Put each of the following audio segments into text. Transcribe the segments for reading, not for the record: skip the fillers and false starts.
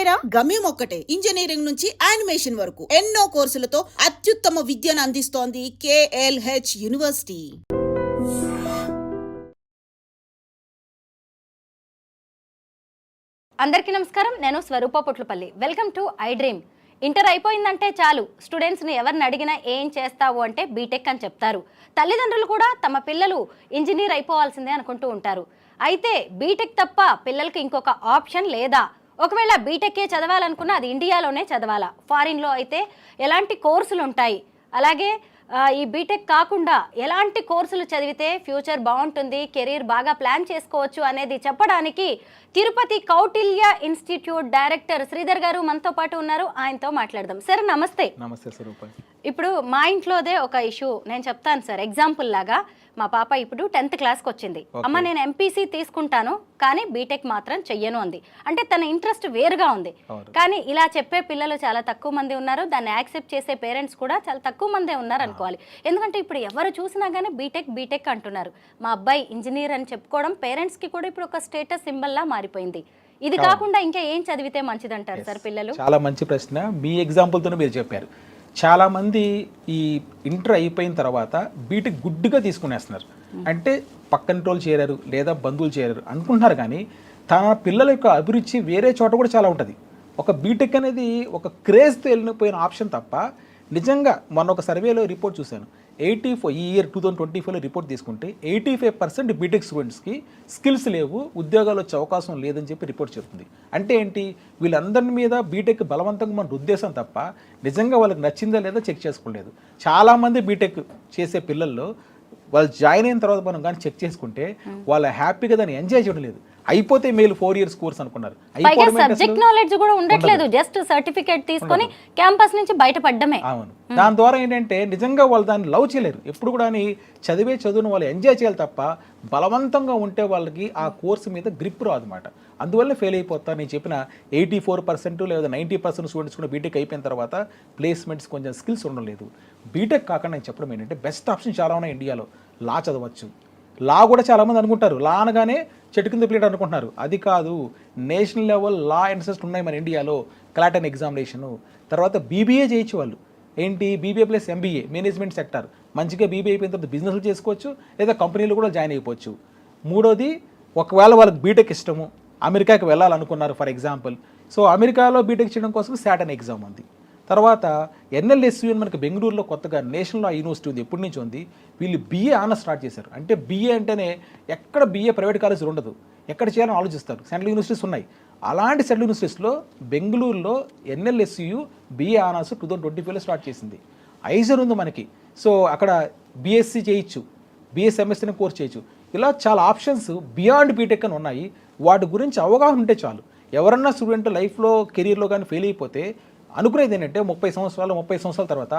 ఒకటేరా? గమ్యం ఒక్కటే. ఇంజనీరింగ్ నుంచి యానిమేషన్ వరకు ఎన్నో కోర్సులతో అత్యుత్తమ విద్యను అందిస్తోంది KLH యూనివర్సిటీ. అందరికీ నమస్కారం. నేను Swaroopa Potlapalli. Welcome to I dream. Inter అయిపోయిందంటే చాలు స్టూడెంట్స్ని ఎవరిని అడిగినా ఏం చేస్తావు అంటే బీటెక్ అని చెప్తారు. తల్లిదండ్రులు కూడా తమ పిల్లలు ఇంజనీర్ అయిపోవాల్సిందే అనుకుంటూ ఉంటారు. అయితే బీటెక్ తప్ప పిల్లలకి ఇంకొక ఆప్షన్ లేదా? ఒకవేళ బీటెక్కే చదవాలనుకున్నా అది ఇండియాలోనే చదవాలా? ఫారిన్లో అయితే ఎలాంటి కోర్సులు ఉంటాయి? అలాగే ఈ బీటెక్ కాకుండా ఎలాంటి కోర్సులు చదివితే ఫ్యూచర్ బాగుంటుంది, కెరీర్ బాగా ప్లాన్ చేసుకోవచ్చు అనేది చెప్పడానికి తిరుపతి కౌటిల్య ఇన్స్టిట్యూట్ డైరెక్టర్ శ్రీధర్ గారు మనతో పాటు ఉన్నారు. ఆయనతో మాట్లాడదాం. సార్ నమస్తే. నమస్తే స్వరూప. ఇప్పుడు మా ఇంట్లోదే ఒక ఇష్యూ నేను చెప్తాను సార్. ఎగ్జాంపుల్ లాగా మా పాప ఇప్పుడు 10th క్లాస్కి వచ్చింది. అమ్మ నేను ఎంపీసీ తీసుకుంటాను కానీ బీటెక్ మాత్రం చెయ్యను అంది. అంటే తన ఇంట్రెస్ట్ వేరుగా ఉంది. కానీ ఇలా చెప్పే పిల్లలు చాలా తక్కువ మంది ఉన్నారు. దాన్ని యాక్సెప్ట్ చేసే పేరెంట్స్ కూడా చాలా తక్కువ మందే ఉన్నారు అనుకోవాలి. ఎందుకంటే ఇప్పుడు ఎవరు చూసినా కానీ బీటెక్ బీటెక్ అంటున్నారు. మా అబ్బాయి ఇంజనీర్ అని చెప్పుకోవడం పేరెంట్స్కి కూడా ఇప్పుడు ఒక స్టేటస్ సింబల్లా మారిపోయింది. ఇది కాకుండా ఇంకా ఏం చదివితే మంచిదంటారు సార్ పిల్లలు? చాలా మంచి ప్రశ్న. మీ ఎగ్జాంపుల్తోనే మీరు చెప్పారు. చాలామంది ఈ ఇంటర్ అయిపోయిన తర్వాత బీటెక్ గుడ్డుగా తీసుకునేస్తున్నారు. అంటే పక్కన చేరారు లేదా బంధువులు చేరారు అనుకుంటున్నారు. కానీ తన పిల్లల యొక్క అభిరుచి వేరే చోట కూడా చాలా ఉంటుంది. ఒక బీటెక్ అనేది ఒక క్రేజ్తో వెళ్ళిపోయిన ఆప్షన్ తప్ప నిజంగా మొన్న ఒక సర్వేలో రిపోర్ట్ చూశాను. 84 ఈ ఇయర్ 2024లో రిపోర్ట్ తీసుకుంటే 85% బీటెక్ స్టూడెంట్స్కి స్కిల్స్ లేవు, ఉద్యోగాలు వచ్చే అవకాశం లేదని చెప్పి రిపోర్ట్ చెప్తుంది. అంటే ఏంటి? వీళ్ళందరి మీద బీటెక్ బలవంతంగా మన ఉద్దేశం తప్ప నిజంగా వాళ్ళకి నచ్చిందా లేదా చెక్ చేసుకోలేదు. చాలామంది బీటెక్ చేసే పిల్లల్లో వాళ్ళు జాయిన్ అయిన తర్వాత మనం కానీ చెక్ చేసుకుంటే వాళ్ళు హ్యాపీగా దాన్ని ఎంజాయ్ చేయడం లేదు. అయిపోతే మేలు 4 years కోర్స్ అనుకున్నారు. సబ్జెక్ట్ నాలెడ్జ్ కూడా ఉండట్లేదు. జస్ట్ సర్టిఫికేట్ తీసుకొని క్యాంపస్ నుంచి బయటపడడమే. అవును. దాని ద్వారా ఏంటంటే నిజంగా వాళ్ళు దాన్ని లవ్ చేయలేరు. ఎప్పుడు కూడా చదివే చదువును వాళ్ళు ఎంజాయ్ చేయాలి తప్ప బలవంతంగా ఉంటే వాళ్ళకి ఆ కోర్సు మీద గ్రిప్ రాదు అన్నమాట. అందువల్ల ఫెయిల్ అయిపోతారు. నేను చెప్పిన 84% లేదా 90% స్టూడెంట్స్ కూడా బీటెక్ అయిపోయిన తర్వాత ప్లేస్మెంట్స్ కొంచెం స్కిల్స్ ఉండలేదు. బీటెక్ కాకుండా నేను చెప్పడం ఏంటంటే బెస్ట్ ఆప్షన్ చాలా ఉన్నాయి ఇండియాలో. లా చదవచ్చు. లా కూడా చాలామంది అనుకుంటారు లా అనగానే చెట్టు కింద ప్లేట్ అనుకుంటున్నారు. అది కాదు. నేషనల్ లెవెల్ లా ఇన్స్టిట్యూట్స్ ఉన్నాయి మన ఇండియాలో. క్లాటన్ ఎగ్జామినేషను, తర్వాత బీబీఏ చేయొచ్చు వాళ్ళు. ఏంటి? BBA plus MBA management sector. మంచిగా బీబీఏ అయిపోయిన తర్వాత బిజినెస్లు చేసుకోవచ్చు లేదా కంపెనీలు కూడా జాయిన్ అయిపోవచ్చు. మూడోది, ఒకవేళ వాళ్ళకి బీటెక్ ఇష్టము, అమెరికాకి వెళ్ళాలనుకున్నారు ఫర్ ఎగ్జాంపుల్. సో అమెరికాలో బీటెక్ చేయడం కోసం సాటన్ ఎగ్జామ్ ఉంది. తర్వాత NLSU అని మనకి బెంగళూరులో కొత్తగా నేషనల్ యూనివర్సిటీ ఉంది, ఎప్పటి నుంచి ఉంది. వీళ్ళు BA ఆనర్స్ స్టార్ట్ చేశారు. అంటే BA అంటేనే ఎక్కడ BA ప్రైవేట్ కాలేజీలు ఉండదు, ఎక్కడ చేయాలని ఆలోచిస్తారు. సెంట్రల్ యూనివర్సిటీస్ ఉన్నాయి. అలాంటి సెంట్రల్ యూనివర్సిటీస్లో బెంగళూరులో NLSU BA ఆనర్స్ 2025లో స్టార్ట్ చేసింది. ఐజర్ ఉంది మనకి. సో అక్కడ BSc చేయొచ్చు, BS MSc కోర్స్ చేయొచ్చు. ఇలా చాలా ఆప్షన్స్ బియాండ్ బీటెక్ అని ఉన్నాయి. వాటి గురించి అవగాహన ఉంటే చాలు. ఎవరన్నా స్టూడెంట్ లైఫ్లో కెరీర్లో కానీ ఫెయిల్ అయిపోతే అనుకునేది ఏంటంటే 30 సంవత్సరాల తర్వాత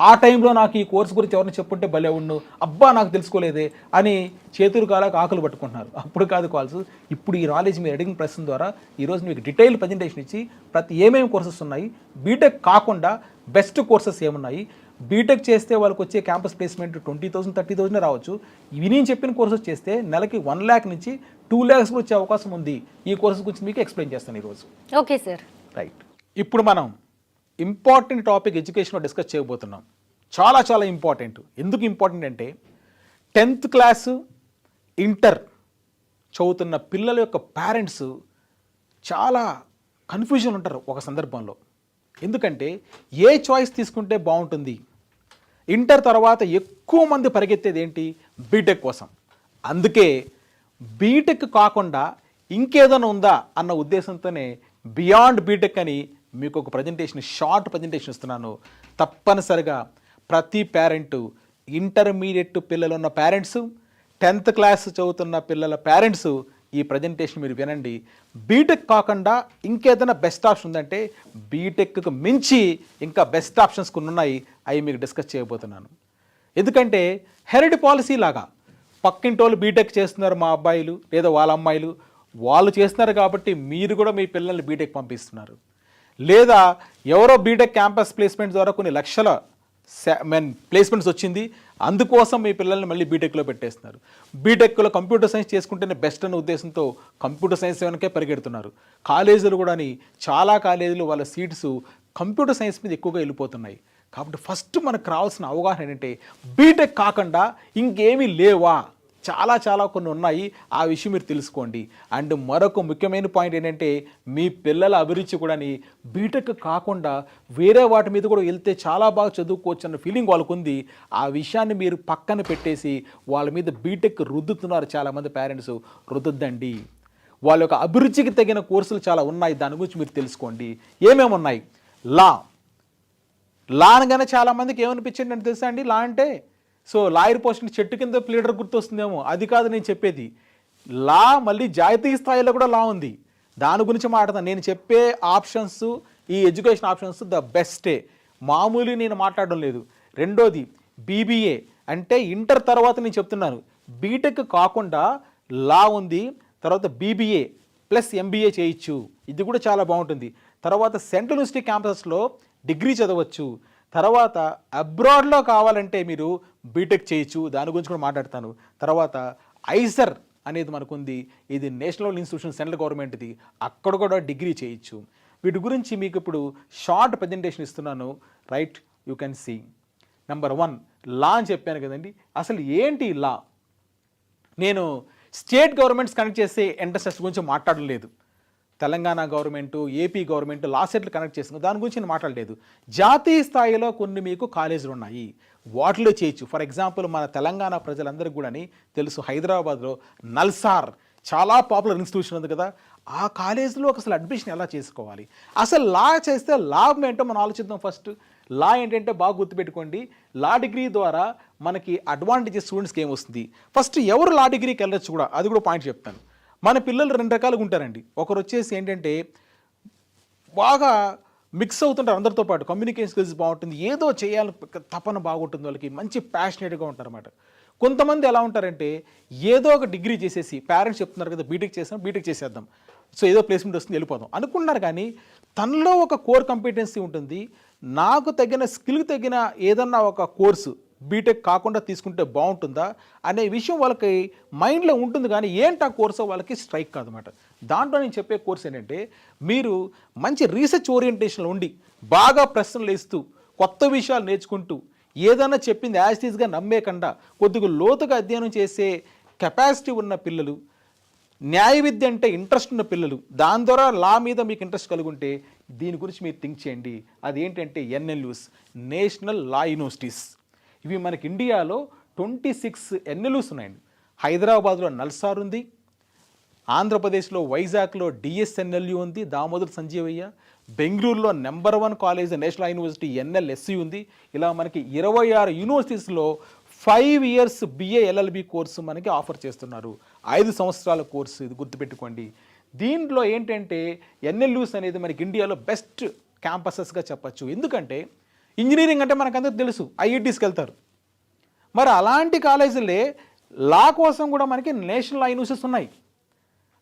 ఆ టైంలో నాకు ఈ కోర్సు గురించి ఎవరిని చెప్పుంటే భలే ఉండు, అబ్బా నాకు తెలుసుకోలేదే అని చేతులు కాలాక ఆకులు పట్టుకుంటున్నారు. అప్పుడు కాదు కాల్స్. ఇప్పుడు ఈ నాలెడ్జ్ మీరు అడిగిన ప్రశ్న ద్వారా ఈరోజు మీకు డీటెయిల్ ప్రజెంటేషన్ ఇచ్చి ఏమేమి కోర్సెస్ ఉన్నాయి, బీటెక్ కాకుండా బెస్ట్ కోర్సెస్ ఏమున్నాయి, బీటెక్ చేస్తే వాళ్ళకి వచ్చే క్యాంపస్ ప్లేస్మెంట్ 20,000 30,000 రావచ్చు. ఇవి నేను చెప్పిన కోర్సెస్ చేస్తే నెలకి 1 lakh నుంచి 2 lakhs వచ్చే అవకాశం ఉంది. ఈ కోర్సెస్ గురించి మీకు ఎక్స్ప్లెయిన్ చేస్తాను ఈరోజు. Okay sir. రైట్. ఇప్పుడు మనం ఇంపార్టెంట్ టాపిక్ ఎడ్యుకేషన్లో డిస్కస్ చేయబోతున్నాం. చాలా చాలా ఇంపార్టెంట్. ఎందుకు ఇంపార్టెంట్ అంటే 10th క్లాసు ఇంటర్ చదువుతున్న పిల్లల యొక్క పేరెంట్స్ చాలా కన్ఫ్యూజన్ ఉంటారు ఒక సందర్భంలో. ఎందుకంటే ఏ చాయిస్ తీసుకుంటే బాగుంటుంది. ఇంటర్ తర్వాత ఎక్కువ మంది పరిగెత్తేది ఏంటి? బీటెక్ కోసం. అందుకే బీటెక్ కాకుండా ఇంకేదైనా ఉందా అన్న ఉద్దేశంతోనే బియాండ్ బీటెక్ అని మీకు ఒక ప్రజెంటేషన్, షార్ట్ ప్రజెంటేషన్ ఇస్తున్నాను. తప్పనిసరిగా ప్రతి పేరెంటు, ఇంటర్మీడియట్ పిల్లలు ఉన్న పేరెంట్స్, 10th క్లాస్ చదువుతున్న పిల్లల పేరెంట్స్ ఈ ప్రజెంటేషన్ మీరు వినండి. బీటెక్ కాకుండా ఇంకేదైనా బెస్ట్ ఆప్షన్ ఉందంటే బీటెక్కు మించి ఇంకా బెస్ట్ ఆప్షన్స్ కొన్ని ఉన్నాయి. అవి మీకు డిస్కస్ చేయబోతున్నాను. ఎందుకంటే హెరిడ్ పాలసీ లాగా పక్కింటోళ్ళు బీటెక్ చేస్తున్నారు, మా అబ్బాయిలు లేదా వాళ్ళ అమ్మాయిలు వాళ్ళు చేస్తున్నారు కాబట్టి మీరు కూడా మీ పిల్లల్ని బీటెక్ పంపిస్తున్నారు. లేదా ఎవరో బీటెక్ క్యాంపస్ ప్లేస్మెంట్ ద్వారా కొన్ని లక్షల ప్లేస్మెంట్స్ వచ్చింది, అందుకోసం మీ పిల్లల్ని మళ్ళీ బీటెక్లో పెట్టేస్తున్నారు. బీటెక్లో కంప్యూటర్ సైన్స్ చేసుకుంటేనే బెస్ట్ అనే ఉద్దేశంతో కంప్యూటర్ సైన్స్ వెనకే పరిగెడుతున్నారు. కాలేజీలు కూడా చాలా కాలేజీలు వాళ్ళ సీట్స్ కంప్యూటర్ సైన్స్ మీద ఎక్కువగా వెళ్ళిపోతున్నాయి. కాబట్టి ఫస్ట్ మనకు రావాల్సిన అవగాహన ఏంటంటే బీటెక్ కాకుండా ఇంకేమీ లేవా, చాలా కొన్ని ఉన్నాయి. ఆ విషయం మీరు తెలుసుకోండి. అండ్ మరొక ముఖ్యమైన పాయింట్ ఏంటంటే మీ పిల్లల అభిరుచి కూడా బీటెక్ కాకుండా వేరే వాటి మీద కూడా వెళ్తే చాలా బాగా చదువుకోవచ్చు అన్న ఫీలింగ్ వాళ్ళకు ఉంది. ఆ విషయాన్ని మీరు పక్కన పెట్టేసి వాళ్ళ మీద బీటెక్ రుద్దుతున్నారు చాలామంది పేరెంట్స్. రుద్దొద్దండి. వాళ్ళ యొక్క అభిరుచికి తగిన కోర్సులు చాలా ఉన్నాయి, దాని గురించి మీరు తెలుసుకోండి. ఏమేమి ఉన్నాయి? లా అనగానే చాలామందికి ఏమనిపించండి అని తెలుసా అండి? లా అంటే సో లాయర్ పోస్ట్ని చెట్టు కింద ప్లీడర్ గుర్తొస్తుందేమో, అది కాదు నేను చెప్పేది. లా మళ్ళీ జాతీయ స్థాయిలో కూడా లా ఉంది, దాని గురించి మాట్లాడతాను. నేను చెప్పే ఆప్షన్స్, ఈ ఎడ్యుకేషన్ ఆప్షన్స్ ద బెస్టే, మామూలు నేను మాట్లాడడం లేదు. రెండోది బీబీఏ, అంటే ఇంటర్ తర్వాత నేను చెప్తున్నాను. బీటెక్ కాకుండా లా ఉంది, తర్వాత బీబీఏ ప్లస్ ఎంబీఏ చేయొచ్చు, ఇది కూడా చాలా బాగుంటుంది. తర్వాత సెంట్రల్ యూనివర్సిటీ క్యాంపసెస్లో డిగ్రీ చదవచ్చు. తర్వాత అబ్రాడ్లో కావాలంటే మీరు బీటెక్ చేయొచ్చు, దాని గురించి కూడా మాట్లాడతాను. తర్వాత ఐసర్ అనేది మనకుంది, ఇది నేషనల్ ఇన్స్టిట్యూషన్, సెంట్రల్ గవర్నమెంట్ది, అక్కడ కూడా డిగ్రీ చేయొచ్చు. వీటి గురించి మీకు ఇప్పుడు షార్ట్ ప్రజెంటేషన్ ఇస్తున్నాను. Right, you can see. Number 1 law అని చెప్పాను కదండి. అసలు ఏంటి లా? నేను స్టేట్ గవర్నమెంట్స్ కనెక్ట్ చేసే ఎంట్రన్స్ టెస్ట్ గురించి మాట్లాడలేదు. Telangana government, AP government law సెట్లు కనెక్ట్ చేస్తుంది, దాని గురించి నేను మాట్లాడలేదు. జాతీయ స్థాయిలో కొన్ని మీకు కాలేజీలు ఉన్నాయి, వాటిలో చేయొచ్చు. ఫర్ ఎగ్జాంపుల్ మన తెలంగాణ ప్రజలందరికీ కూడా తెలుసు, హైదరాబాద్లో నల్సార్ చాలా పాపులర్ ఇన్స్టిట్యూషన్ ఉంది కదా, ఆ కాలేజీలో అసలు అడ్మిషన్ ఎలా చేసుకోవాలి, అసలు లా చేస్తే లాభం ఏంటో మనం ఆలోచిద్దాం. ఫస్ట్ లా ఏంటంటే బాగా గుర్తుపెట్టుకోండి, లా డిగ్రీ ద్వారా మనకి అడ్వాంటేజెస్ స్టూడెంట్స్కి ఏమొస్తుంది. ఫస్ట్ ఎవరు లా డిగ్రీకి వెళ్ళొచ్చు కూడా, అది కూడా పాయింట్ చెప్తాను. మన పిల్లలు 2 రకాలుగా ఉంటారండి. ఒకరు వచ్చేసి ఏంటంటే బాగా మిక్స్ అవుతుంటారు అందరితో పాటు, కమ్యూనికేషన్ స్కిల్స్ బాగుంటుంది, ఏదో చేయాలని తపన బాగుంటుంది, వాళ్ళకి మంచి ప్యాషనేట్గా ఉంటారు అన్నమాట. కొంతమంది ఎలా ఉంటారంటే ఏదో ఒక డిగ్రీ చేసేసి, పేరెంట్స్ చెప్తున్నారు కదా బీటెక్ చేసేద్దాం, సో ఏదో ప్లేస్మెంట్ వస్తుంది వెళ్ళిపోదాం అనుకున్నారు. కానీ తనలో ఒక కోర్ కంపిటెన్సీ ఉంటుంది, నాకు తగిన స్కిల్ తగిన ఏదన్నా ఒక కోర్సు బీటెక్ కాకుండా తీసుకుంటే బాగుంటుందా అనే విషయం వాళ్ళకి మైండ్లో ఉంటుంది. కానీ ఏంటి ఆ కోర్సు వాళ్ళకి స్ట్రైక్ కాదన్నమాట. దాంట్లో నేను చెప్పే కోర్స్ ఏంటంటే మీరు మంచి రీసెర్చ్ ఓరియంటేషన్లో ఉండి బాగా ప్రశ్నలు వేస్తూ కొత్త విషయాలు నేర్చుకుంటూ ఏదైనా చెప్పింది యాజ్ ఇట్ ఈస్గా నమ్మేకుండా కొద్దిగా లోతుగా అధ్యయనం చేసే కెపాసిటీ ఉన్న పిల్లలు, న్యాయ విద్య అంటే ఇంట్రెస్ట్ ఉన్న పిల్లలు, దాని ద్వారా లా మీద మీకు ఇంట్రెస్ట్ కలిగి ఉంటే దీని గురించి మీరు థింక్ చేయండి. అది ఏంటంటే ఎన్ఎల్యూస్, నేషనల్ లా యూనివర్సిటీస్. ఇవి మనకి ఇండియాలో 26 ఎన్ఎల్యూస్ ఉన్నాయండి. హైదరాబాద్లో నల్సార్ ఉంది, ఆంధ్రప్రదేశ్లో వైజాగ్లో డిఎస్ఎన్ఎల్యూ ఉంది, దామోదర్ సంజీవయ్య, బెంగళూరులో నెంబర్ 1 కాలేజ్ నేషనల్ యూనివర్సిటీ ఎన్ఎల్ఎస్సి ఉంది. ఇలా మనకి 26 యూనివర్సిటీస్లో 5 ఇయర్స్ బిఏ ఎల్ఎల్బి కోర్సు మనకి ఆఫర్ చేస్తున్నారు. 5 సంవత్సరాల కోర్సు, ఇది గుర్తుపెట్టుకోండి. దీంట్లో ఏంటంటే ఎన్ఎల్యూస్ అనేది మనకి ఇండియాలో బెస్ట్ క్యాంపసెస్గా చెప్పచ్చు. ఎందుకంటే ఇంజనీరింగ్ అంటే మనకందరికీ తెలుసు, ఐఐటీస్కి వెళ్తారు. మరి అలాంటి కాలేజీలే లా కోసం కూడా మనకి నేషనల్ లా యూనివర్సిటీస్ ఉన్నాయి.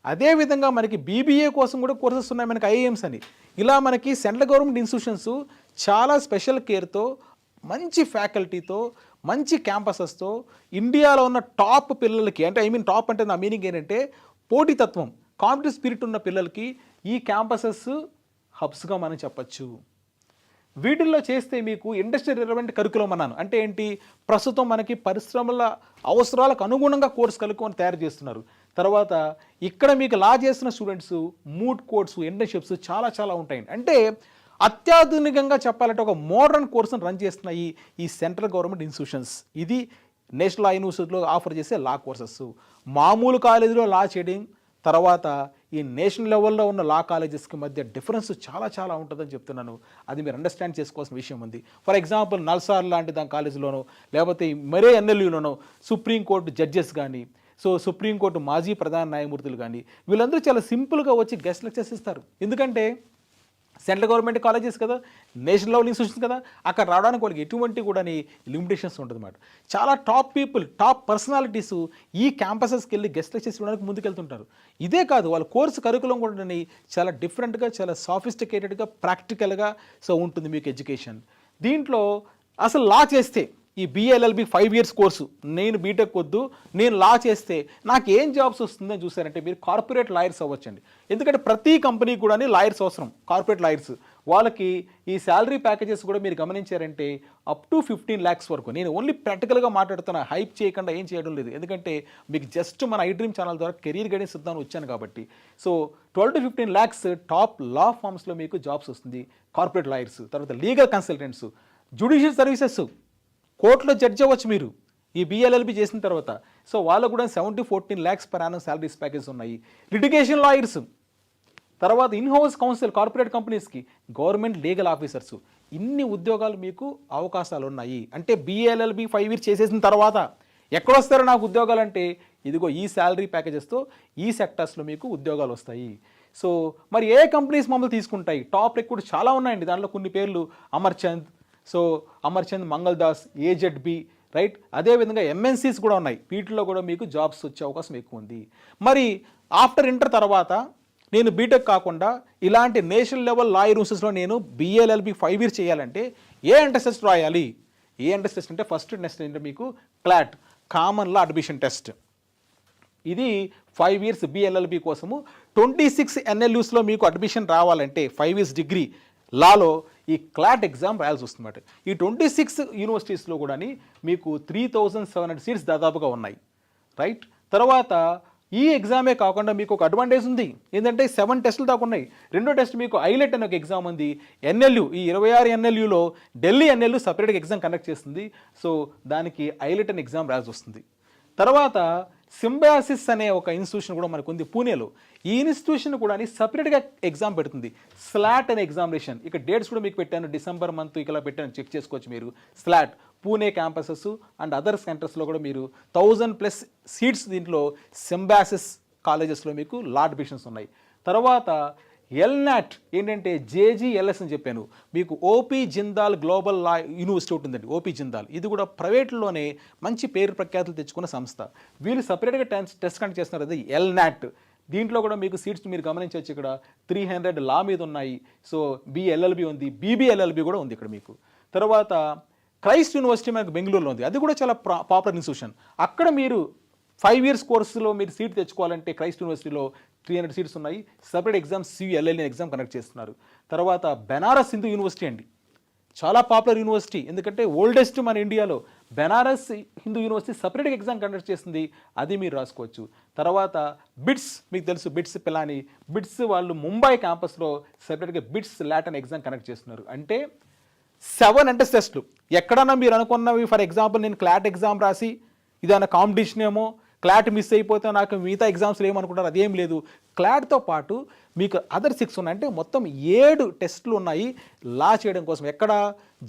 అదేవిధంగా మనకి బీబీఏ కోసం కూడా కోర్సెస్ ఉన్నాయి, మనకి ఐఐఎమ్స్ అని. ఇలా మనకి సెంట్రల్ గవర్నమెంట్ ఇన్స్టిట్యూషన్స్ చాలా స్పెషల్ కేర్తో, మంచి ఫ్యాకల్టీతో, మంచి క్యాంపసెస్తో ఇండియాలో ఉన్న టాప్ పిల్లలకి, అంటే టాప్ అంటే నా మీనింగ్ ఏంటంటే పోటీతత్వం, కాంపిటేటివ్ స్పిరిట్ ఉన్న పిల్లలకి ఈ క్యాంపసెస్ హబ్స్గా మనం చెప్పచ్చు. వీటిల్లో చేస్తే మీకు ఇండస్ట్రీ రిలవెంట్ కరికులం అన్నాను. అంటే ఏంటి, ప్రస్తుతం మనకి పరిశ్రమల అవసరాలకు అనుగుణంగా కోర్స్ కలుపుకొని తయారు చేస్తున్నారు. తర్వాత ఇక్కడ మీకు లా చేస్తున్న స్టూడెంట్స్ మూట్ కోర్ట్స్, ఇంటర్న్షిప్స్ చాలా ఉంటాయండి. అంటే అత్యాధునికంగా చెప్పాలంటే ఒక మోడర్న్ కోర్సును రన్ చేస్తున్నాయి ఈ సెంట్రల్ గవర్నమెంట్ ఇన్స్టిట్యూషన్స్. ఇది నేషనల్ లా యూనివర్సిటీలో ఆఫర్ చేసే లా కోర్సెస్. మామూలు కాలేజీలో లా చేయడం, తర్వాత ఈ నేషనల్ లెవెల్లో ఉన్న లా కాలేజెస్కి మధ్య డిఫరెన్స్ చాలా ఉంటుందని చెప్తున్నాను. అది మీరు అండర్స్టాండ్ చేసుకోవాల్సిన విషయం ఉంది. ఫర్ ఎగ్జాంపుల్ నల్సార్ లాంటి దాని కాలేజీలోనో, లేకపోతే మరే ఎన్ఎల్యూలోనో సుప్రీంకోర్టు జడ్జెస్ కానీ, సుప్రీంకోర్టు మాజీ ప్రధాన న్యాయమూర్తులు కానీ, వీళ్ళందరూ చాలా సింపుల్గా వచ్చి గెస్ట్ లెక్చర్స్ ఇస్తారు. ఎందుకంటే సెంట్రల్ గవర్నమెంట్ కాలేజెస్ కదా, నేషనల్ లెవెల్ ఇన్స్టిట్యూషన్స్ కదా, అక్కడ రావడానికి వాళ్ళకి ఎటువంటి కూడా లిమిటేషన్స్ ఉంటుంది అన్నమాట. చాలా టాప్ పీపుల్, టాప్ పర్సనాలిటీస్ ఈ క్యాంపసెస్కి వెళ్ళి గెస్ట్ లెక్చర్స్ ఇవ్వడానికి ముందుకెళ్తుంటారు. ఇదే కాదు, వాళ్ళ కోర్సు కరికులం కూడా చాలా డిఫరెంట్గా, చాలా సాఫిస్టికేటెడ్గా, ప్రాక్టికల్గా ఉంటుంది మీకు ఎడ్యుకేషన్. దీంట్లో అసలు లా చేస్తే ఈ బిఎల్ఎల్బి 5 ఇయర్స్ కోర్సు నేను బీటెక్ వద్దు, నేను లా చేస్తే నాకు ఏం జాబ్స్ వస్తుందని చూసారంటే మీరు కార్పొరేట్ లాయర్స్ అవ్వచ్చండి. ఎందుకంటే ప్రతి కంపెనీ కూడా లాయర్స్ అవసరం, కార్పొరేట్ లాయర్స్. వాళ్ళకి ఈ శాలరీ ప్యాకేజెస్ కూడా మీరు గమనించారంటే అప్ టు 15 lakhs వరకు. నేను ఓన్లీ ప్రాక్టికల్గా మాట్లాడుతున్నా, హైప్ చేయకుండా ఏం చేయడం లేదు. ఎందుకంటే మీకు జస్ట్ మన ఐడ్రీమ్ ఛానల్ ద్వారా కెరీర్ గైడెన్స్ ఇద్దామని వచ్చాను కాబట్టి. సో 12 to 15 lakhs టాప్ లా ఫార్మ్స్లో మీకు జాబ్స్ వస్తుంది, కార్పొరేట్ లాయర్స్. తర్వాత లీగల్ కన్సల్టెంట్స్, జ్యుడిషియల్ సర్వీసెస్, కోర్టులో జడ్జి అవ్వచ్చు మీరు ఈ బిఎల్ఎల్బి చేసిన తర్వాత. సో వాళ్ళకు కూడా 7 to 14 lakhs per annum salaries package ఉన్నాయి. లిటిగేషన్ లాయర్స్, తర్వాత ఇన్హౌస్ కౌన్సిల్ కార్పొరేట్ కంపెనీస్కి, గవర్నమెంట్ లీగల్ ఆఫీసర్స్, ఇన్ని ఉద్యోగాలు మీకు అవకాశాలు ఉన్నాయి. అంటే బిఎల్ఎల్బి 5 years చేసేసిన తర్వాత ఎక్కడొస్తారో నాకు ఉద్యోగాలు అంటే ఇదిగో ఈ శాలరీ ప్యాకేజెస్తో ఈ సెక్టర్స్లో మీకు ఉద్యోగాలు వస్తాయి. సో మరి ఏ కంపెనీస్ మమ్మల్ని తీసుకుంటాయి? టాప్ రిక్రూట్ చాలా ఉన్నాయండి. దాంట్లో కొన్ని పేర్లు అమర్చంద్, అమర్చంద్, మంగళదాస్, ఏజెడ్బి, రైట్. అదేవిధంగా ఎంఎన్సీస్ కూడా ఉన్నాయి. వీటిలో కూడా మీకు జాబ్స్ వచ్చే అవకాశం ఎక్కువ ఉంది. మరి ఆఫ్టర్ ఇంటర్ తర్వాత నేను బీటెక్ కాకుండా ఇలాంటి నేషనల్ లెవెల్ లా యూనివర్సిటీస్లో నేను బిఎల్ఎల్బి 5 years చేయాలంటే ఏ ఎంట్రన్స్ టెస్ట్ రాయాలి? ఏ ఎంట్రన్స్ టెస్ట్ అంటే ఫస్ట్ టెస్ట్ అంటే మీకు క్లాట్, కామన్ లా అడ్మిషన్ టెస్ట్. ఇది 5 years బిఎల్ఎల్బి కోసము. 26 NLUsలో మీకు అడ్మిషన్ రావాలంటే 5 years డిగ్రీ లాలో ఈ క్లాట్ ఎగ్జామ్ రాయాల్సి వస్తుందన్నమాట. ఈ 26 యూనివర్సిటీస్లో కూడా మీకు 3700 seats దాదాపుగా ఉన్నాయి, రైట్. తర్వాత ఈ ఎగ్జామే కాకుండా మీకు ఒక అడ్వాంటేజ్ ఉంది. ఏంటంటే 7 టెస్టులు దాకా ఉన్నాయి. రెండో టెస్ట్ మీకు ఐలెట్ అనే ఒక ఎగ్జామ్ ఉంది. ఎన్ఎల్యూ, ఈ 26 NLUలో ఢిల్లీ ఎన్ఎల్యూ సపరేట్గా ఎగ్జామ్ కండక్ట్ చేస్తుంది. సో దానికి ఐలెట్ అనే ఎగ్జామ్ రాయాల్సి వస్తుంది. తర్వాత సింబయాసిస్ అనే ఒక ఇన్స్టిట్యూషన్ కూడా మనకు ఉంది పూణేలో. ఈ ఇన్స్టిట్యూషన్ కూడా సపరేట్గా ఎగ్జామ్ పెడుతుంది, స్లాట్ అనే ఎగ్జామినేషన్. ఇక డేట్స్ కూడా మీకు పెట్టాను, December month ఇలా పెట్టాను, చెక్ చేసుకోవచ్చు మీరు. Slot Pune campuses and other సెంటర్స్లో కూడా మీరు 1000+ seats దీంట్లో సింబయాసిస్ కాలేజెస్లో మీకు లా అడ్మిషన్స్ ఉన్నాయి. తర్వాత ఎల్నాట్ ఏంటంటే జేజీఎల్ఎస్ అని చెప్పాను మీకు. ఓపీ జిందాల్ గ్లోబల్ లా యూనివర్సిటీ ఉంటుందండి, ఓపీ జిందాల్. ఇది కూడా ప్రైవేట్లోనే మంచి పేరు ప్రఖ్యాతులు తెచ్చుకున్న సంస్థ. వీళ్ళు సపరేట్గా టెస్ట్ కండక్ట్ చేస్తున్నారు, అది ఎల్నాట్. దీంట్లో కూడా మీకు సీట్స్ మీరు గమనించవచ్చు, ఇక్కడ 300 లా మీద ఉన్నాయి. సో బిఎల్ఎల్బి ఉంది, బీబీఎల్ఎల్బి కూడా ఉంది ఇక్కడ మీకు. తర్వాత క్రైస్ట్ యూనివర్సిటీ మనకు బెంగళూరులో ఉంది, అది కూడా చాలా పాపులర్ ఇన్స్టిట్యూషన్. అక్కడ మీరు 5 years కోర్సులో మీరు సీట్ తెచ్చుకోవాలంటే క్రైస్ట్ యూనివర్సిటీలో 300 seats ఉన్నాయి. Separate exams CULL exam conduct చేస్తున్నారు. తర్వాత బెనారస్ హిందూ యూనివర్సిటీ అండి, చాలా పాపులర్ యూనివర్సిటీ. ఎందుకంటే ఓల్డెస్ట్ మన ఇండియాలో బెనారస్ హిందూ యూనివర్సిటీ సపరేట్గా ఎగ్జామ్ కండక్ట్ చేస్తుంది, అది మీరు రాసుకోవచ్చు. తర్వాత బిట్స్, మీకు తెలుసు బిట్స్ పిలాని, బిట్స్ వాళ్ళు ముంబై క్యాంపస్లో సపరేట్గా బిట్స్ లాట్ అనే ఎగ్జామ్ కండక్ట్ చేస్తున్నారు. అంటే 7 ఎంట్రన్స్ టెస్టులు. ఎక్కడన్నా మీరు అనుకున్నవి, ఫర్ ఎగ్జాంపుల్ నేను క్లాట్ ఎగ్జామ్ రాసి ఇదన్నా కాంపిటీషన్ ఏమో, క్లాట్ మిస్ అయిపోతే నాకు మిగతా ఎగ్జామ్స్లో ఏమనుకుంటారు, అదేం లేదు. క్లాట్తో పాటు మీకు అదర్ 6 ఉన్నాయి. అంటే మొత్తం 7 టెస్టులు ఉన్నాయి లా చేయడం కోసం. ఎక్కడ?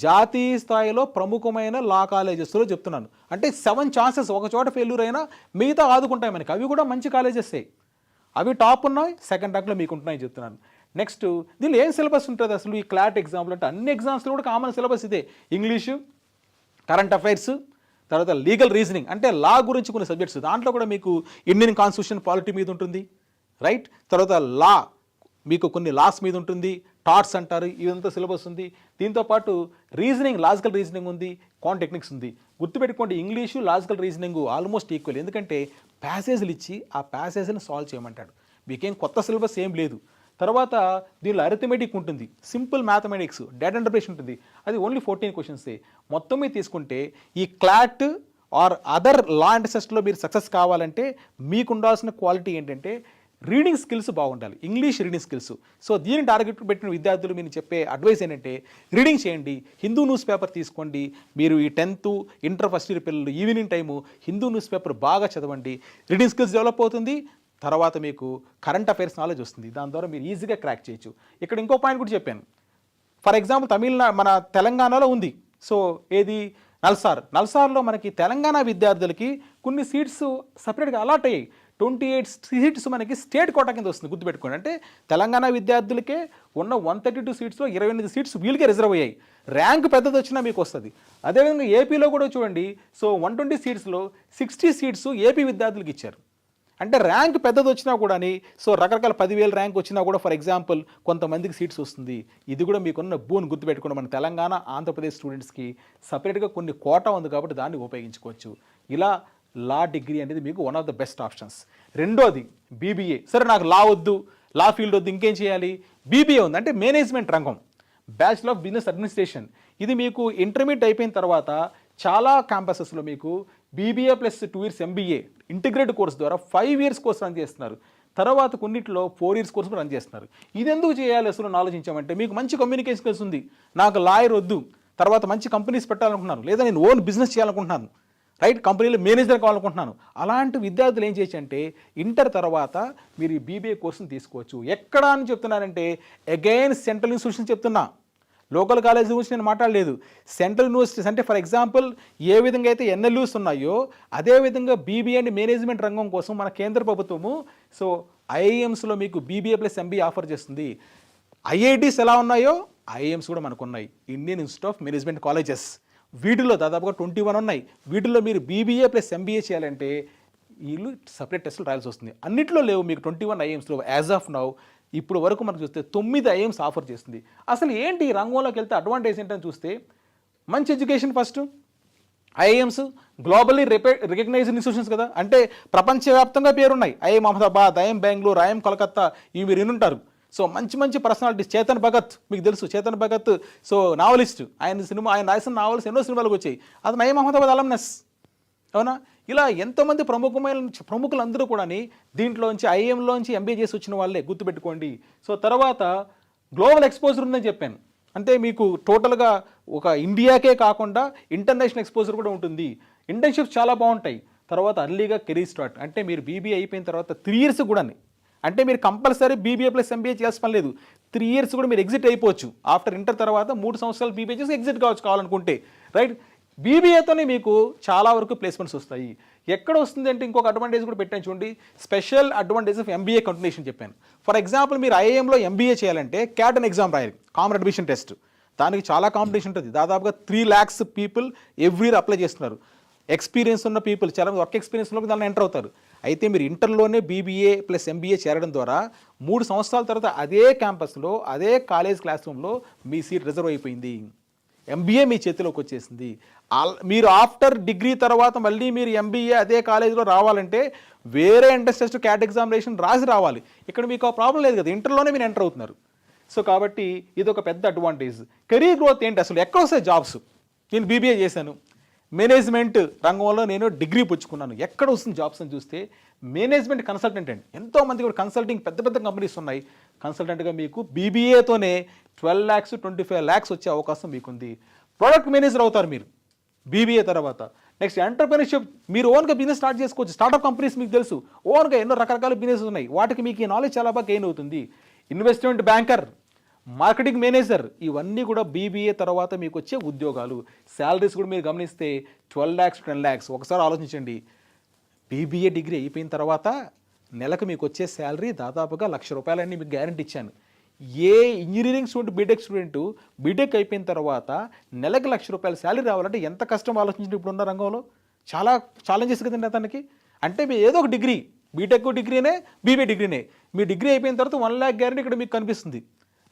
జాతీయ స్థాయిలో ప్రముఖమైన లా కాలేజెస్లో చెప్తున్నాను. అంటే 7 chances, ఒక చోట ఫెయిల్యూర్ అయినా మిగతా ఆదుకుంటాయి మనకి. అవి కూడా మంచి కాలేజెసే, అవి టాప్ ఉన్నాయి, సెకండ్ ర్యాంక్లో మీకు ఉంటున్నాయి చెప్తున్నాను. నెక్స్ట్ దీనిలో ఏం సిలబస్ ఉంటుంది అసలు ఈ క్లాట్ ఎగ్జామ్లో అంటే? అన్ని ఎగ్జామ్స్లో కూడా కామన్ సిలబస్ ఇదే, ఇంగ్లీషు, కరెంట్ అఫైర్స్, తర్వాత లీగల్ రీజనింగ్ అంటే లా గురించి కొన్ని సబ్జెక్ట్స్. దాంట్లో కూడా మీకు ఇండియన్ కాన్స్టిట్యూషన్ పాలిటీ మీద ఉంటుంది, రైట్. తర్వాత లా మీకు కొన్ని లాస్ మీద ఉంటుంది, టాట్స్ అంటారు, ఇదంతా సిలబస్ ఉంది. దీంతోపాటు రీజనింగ్, లాజికల్ రీజనింగ్ ఉంది, క్వాంట్ టెక్నిక్స్ ఉంది. గుర్తుపెట్టుకోండి, English, logical reasoning almost equal. ఎందుకంటే ప్యాసేజ్లు ఇచ్చి ఆ ప్యాసేజ్ని సాల్వ్ చేయమంటాడు, మీకేం కొత్త సిలబస్ ఏం లేదు. తర్వాత దీనిలో అరిథమెటిక్ ఉంటుంది, సింపుల్ మ్యాథమెటిక్స్, డేటా ఇంటర్ప్రిటేషన్ ఉంటుంది, అది ఓన్లీ 14 questions. మొత్తం మీద తీసుకుంటే ఈ CLAT or other law and టెస్ట్లో మీరు సక్సెస్ కావాలంటే మీకు ఉండాల్సిన క్వాలిటీ ఏంటంటే రీడింగ్ స్కిల్స్ బాగుండాలి, ఇంగ్లీష్ రీడింగ్ స్కిల్స్. సో దీన్ని టార్గెట్ పెట్టిన విద్యార్థులు మీరు చెప్పే అడ్వైస్ ఏంటంటే రీడింగ్ చేయండి, హిందూ న్యూస్ పేపర్ తీసుకోండి. మీరు ఈ 10th ఇంటర్ ఫస్ట్ ఇయర్ పిల్లలు evening time Hindu news paper బాగా చదవండి, రీడింగ్ స్కిల్స్ డెవలప్ అవుతుంది. తర్వాత మీకు కరెంట్ అఫైర్స్ నాలెడ్జ్ వస్తుంది, దాని ద్వారా మీరు ఈజీగా క్రాక్ చేయొచ్చు. ఇక్కడ ఇంకో పాయింట్ కూడా చెప్పాను, ఫర్ ఎగ్జాంపుల్ మన తెలంగాణలో ఉంది. సో ఏది? నల్సార్లో మనకి తెలంగాణ విద్యార్థులకి కొన్ని సీట్స్ సపరేట్గా అలాట్ అయ్యాయి. 28 seats మనకి స్టేట్ కోటా కింద వస్తుంది, గుర్తుపెట్టుకోండి. అంటే తెలంగాణ విద్యార్థులకే ఉన్న 132 seatsలో 28 seats వీళ్ళకే రిజర్వ్ అయ్యాయి. ర్యాంక్ పెద్దది వచ్చినా మీకు వస్తుంది. అదేవిధంగా ఏపీలో కూడా చూడండి, సో 120 seatsలో 60 seats ఏపీ విద్యార్థులకు ఇచ్చారు. అంటే ర్యాంక్ పెద్దది వచ్చినా కూడా సో రకరకాల 10,000 ర్యాంక్ వచ్చినా కూడా ఫర్ ఎగ్జాంపుల్ కొంతమందికి సీట్స్ వస్తుంది. ఇది కూడా మీకున్న బూన్ గుర్తుపెట్టుకోండి. మన తెలంగాణ ఆంధ్రప్రదేశ్ స్టూడెంట్స్కి సపరేట్గా కొన్ని కోటా ఉంది కాబట్టి దాన్ని ఉపయోగించుకోవచ్చు. ఇలా లా డిగ్రీ అనేది మీకు one of the best options. రెండోది బీబీఏ. సరే నాకు లా వద్దు, లా ఫీల్డ్ వద్దు, ఇంకేం చేయాలి? బీబీఏ ఉంది, అంటే మేనేజ్మెంట్ రంగం, బ్యాచిలర్ ఆఫ్ బిజినెస్ అడ్మినిస్ట్రేషన్. ఇది మీకు ఇంటర్మీడియట్ అయిపోయిన తర్వాత చాలా క్యాంపసెస్లో మీకు BBA plus 2 years MBA integrated course ద్వారా 5 years కోర్స్ రన్ చేస్తున్నారు. తర్వాత కొన్నిట్లో 4 years కోర్స్ రన్ చేస్తున్నారు. ఇది ఎందుకు చేయాలి అసలు ఆలోచించామంటే, మీకు మంచి కమ్యూనికేషన్ స్కిల్స్ ఉంది, నాకు లాయర్ వద్దు, తర్వాత మంచి కంపెనీస్ పెట్టాలనుకుంటున్నాను, లేదా నేను ఓన్ బిజినెస్ చేయాలనుకుంటున్నాను, రైట్, కంపెనీలో మేనేజర్ కావాలనుకుంటున్నాను. అలాంటి విద్యార్థులు ఏం చేయొచ్చు అంటే ఇంటర్ తర్వాత మీరు ఈ బీబీఏ కోర్సును తీసుకోవచ్చు. ఎక్కడ అని చెప్తున్నారంటే అగైన్ సెంట్రల్ ఇన్స్టిట్యూషన్ చెప్తున్నా, లోకల్ కాలేజ్ గురించి నేను మాట్లాడలేదు. సెంట్రల్ యూనివర్సిటీస్ అంటే ఫర్ ఎగ్జాంపుల్ ఏ విధంగా అయితే ఎన్ఎల్యూస్ ఉన్నాయో అదేవిధంగా బీబీఏ అండ్ మేనేజ్మెంట్ రంగం కోసం మన కేంద్ర ప్రభుత్వము సో ఐఐఎమ్స్లో మీకు బీబీఏ ప్లస్ ఎంబీఏ ఆఫర్ చేస్తుంది. ఐఐటీస్ ఎలా ఉన్నాయో ఐఐఎమ్స్ కూడా మనకు ఉన్నాయి, Indian institute of management colleges. వీటిల్లో దాదాపుగా 21 ఉన్నాయి. వీటిల్లో మీరు బీబీఏ ప్లస్ ఎంబీఏ చేయాలంటే వీళ్ళు సపరేట్ టెస్టులు రాయాల్సి వస్తుంది. అన్నిట్లో లేవు మీకు 21 ఐఎమ్స్లో యాజ్ ఆఫ్ నౌ. ఇప్పుడు వరకు మనకు చూస్తే 9 ఐఎమ్స్ ఆఫర్ చేస్తుంది. అసలు ఏంటి ఈ రంగంలోకి వెళ్తే అడ్వాంటేజ్ ఏంటని చూస్తే మంచి education first. IIMs globally recognised institutions కదా, అంటే ప్రపంచవ్యాప్తంగా పేరున్నాయి. IIM Ahmedabad, IIM Bengaluru, IIM Kolkata, ఇవి మీరు వినుంటారు. సో మంచి మంచి పర్సనాలిటీస్. చేతన్ భగత్ మీకు తెలుసు, చేతన్ భగత్ సో నావలిస్ట్, ఆయన రాసిన నావల్స్ ఎన్నో సినిమాలకు వచ్చాయి. అతను ఐఎం అహ్మదాబాద్ అలమ్నస్, అవునా? ఇలా ఎంతోమంది ప్రముఖులందరూ కూడా దీంట్లోంచి ఐఎంలోంచి ఎంబీఏ చేసి వచ్చిన వాళ్ళే, గుర్తుపెట్టుకోండి. సో తర్వాత గ్లోబల్ ఎక్స్పోజర్ ఉందని చెప్పాను, అంటే మీకు టోటల్గా ఒక ఇండియాకే కాకుండా ఇంటర్నేషనల్ ఎక్స్పోజర్ కూడా ఉంటుంది. ఇంటర్న్షిప్స్ చాలా బాగుంటాయి. తర్వాత అర్లీగా కెరీర్ స్టార్ట్, అంటే మీరు బీబీఏ అయిపోయిన తర్వాత 3 years కూడా, అంటే మీరు కంపల్సరీ బీబీఏ ప్లస్ ఎంబీఏ చేయాల్సిన పని లేదు. 3 years కూడా మీరు ఎగ్జిట్ అయిపోవచ్చు. ఆఫ్టర్ ఇంటర్ తర్వాత 3 సంవత్సరాలు బీబీఏ చేసి ఎగ్జిట్ కావాలనుకుంటే, రైట్. బీబీఏతోనే మీకు చాలా వరకు ప్లేస్మెంట్స్ వస్తాయి. ఎక్కడ వస్తుంది అంటే ఇంకొక అడ్వాంటేజ్ కూడా పెట్టాను చూడండి, special advantage of MBA continuation చెప్పాను. ఫర్ ఎగ్జాంపుల్ మీరు ఐఐఎంలో ఎంబీఏ చేయాలంటే క్యాట్ అనే ఎగ్జామ్ రాయాలి, కామన్ అడ్మిషన్ టెస్ట్. దానికి చాలా కాంపిటీషన్ ఉంటుంది. దాదాపుగా 3 lakhs people every year apply చేస్తున్నారు. ఎక్స్పీరియన్స్ ఉన్న పీపుల్, చాలా వర్క్ ఎక్స్పీరియన్స్ ఉన్న దాన్ని ఎంటర్ అవుతారు. అయితే మీరు ఇంటర్లోనే బీబీఏ ప్లస్ ఎంబీఏ చేరడం ద్వారా 3 సంవత్సరాల తర్వాత అదే క్యాంపస్లో అదే కాలేజ్ క్లాస్ రూమ్లో మీ సీట్ రిజర్వ్ అయిపోయింది. ఎంబీఏ మీ చేతిలోకి వచ్చేసింది. మీరు ఆఫ్టర్ డిగ్రీ తర్వాత మళ్ళీ మీరు ఎంబీఏ అదే కాలేజీలో రావాలంటే వేరే ఎంట్రన్స్ టెస్ట్, క్యాట్ ఎగ్జామినేషన్ రాసి రావాలి. ఇక్కడ మీకు ఆ ప్రాబ్లం లేదు కదా, ఇంటర్లోనే మీరు ఎంటర్ అవుతున్నారు. సో కాబట్టి ఇది ఒక పెద్ద అడ్వాంటేజ్. కెరీర్ గ్రోత్ ఏంటి అసలు, ఎక్కడ వస్తాయి జాబ్స్? నేను బీబీఏ చేశాను, మేనేజ్మెంట్ రంగంలో నేను డిగ్రీ పుచ్చుకున్నాను, ఎక్కడ వస్తుంది జాబ్స్ అని చూస్తే మేనేజ్మెంట్ కన్సల్టెంట్ అండి. ఎంతోమంది కూడా కన్సల్టింగ్ పెద్ద పెద్ద కంపెనీస్ ఉన్నాయి. కన్సల్టెంట్గా మీకు బీబీఏతోనే 12 lakhs 25 lakhs వచ్చే అవకాశం మీకుంది. ప్రోడక్ట్ మేనేజర్ అవుతారు మీరు బీబీఏ తర్వాత. నెక్స్ట్ ఎంటర్ప్రెన్యూర్షిప్, మీరు ఓన్గా బిజినెస్ స్టార్ట్ చేసుకోవచ్చు. స్టార్ట్అప్ కంపెనీస్ మీకు తెలుసు, ఓన్గా ఎన్నో రకరకాల బిజినెస్ ఉన్నాయి, వాటికి మీకు ఈ నాలెడ్జ్ చాలా బాగా గెయిన్ అవుతుంది. ఇన్వెస్ట్మెంట్ బ్యాంకర్, మార్కెటింగ్ మేనేజర్, ఇవన్నీ కూడా బీబీఏ తర్వాత మీకు వచ్చే ఉద్యోగాలు. శాలరీస్ కూడా మీరు గమనిస్తే 12 lakhs 10 lakhs. ఒకసారి ఆలోచించండి, బీబీఏ డిగ్రీ అయిపోయిన తర్వాత నెలకు మీకు వచ్చే శాలరీ దాదాపుగా ₹1,00,000 మీకు గ్యారెంటీ ఇచ్చాను. ఏ engineering student, BTech student BTech అయిపోయిన తర్వాత నెలకు ₹1,00,000 శాలరీ రావాలంటే ఎంత కష్టం ఆలోచించండి. ఇప్పుడున్న రంగంలో చాలా ఛాలెంజెస్ కదండి అతనికి. అంటే మీ ఏదో ఒక డిగ్రీ, బీటెక్ డిగ్రీనే, బీబీఏ డిగ్రీనే, మీ డిగ్రీ అయిపోయిన తర్వాత 1 lakh గ్యారెంటీ ఇక్కడ మీకు కనిపిస్తుంది.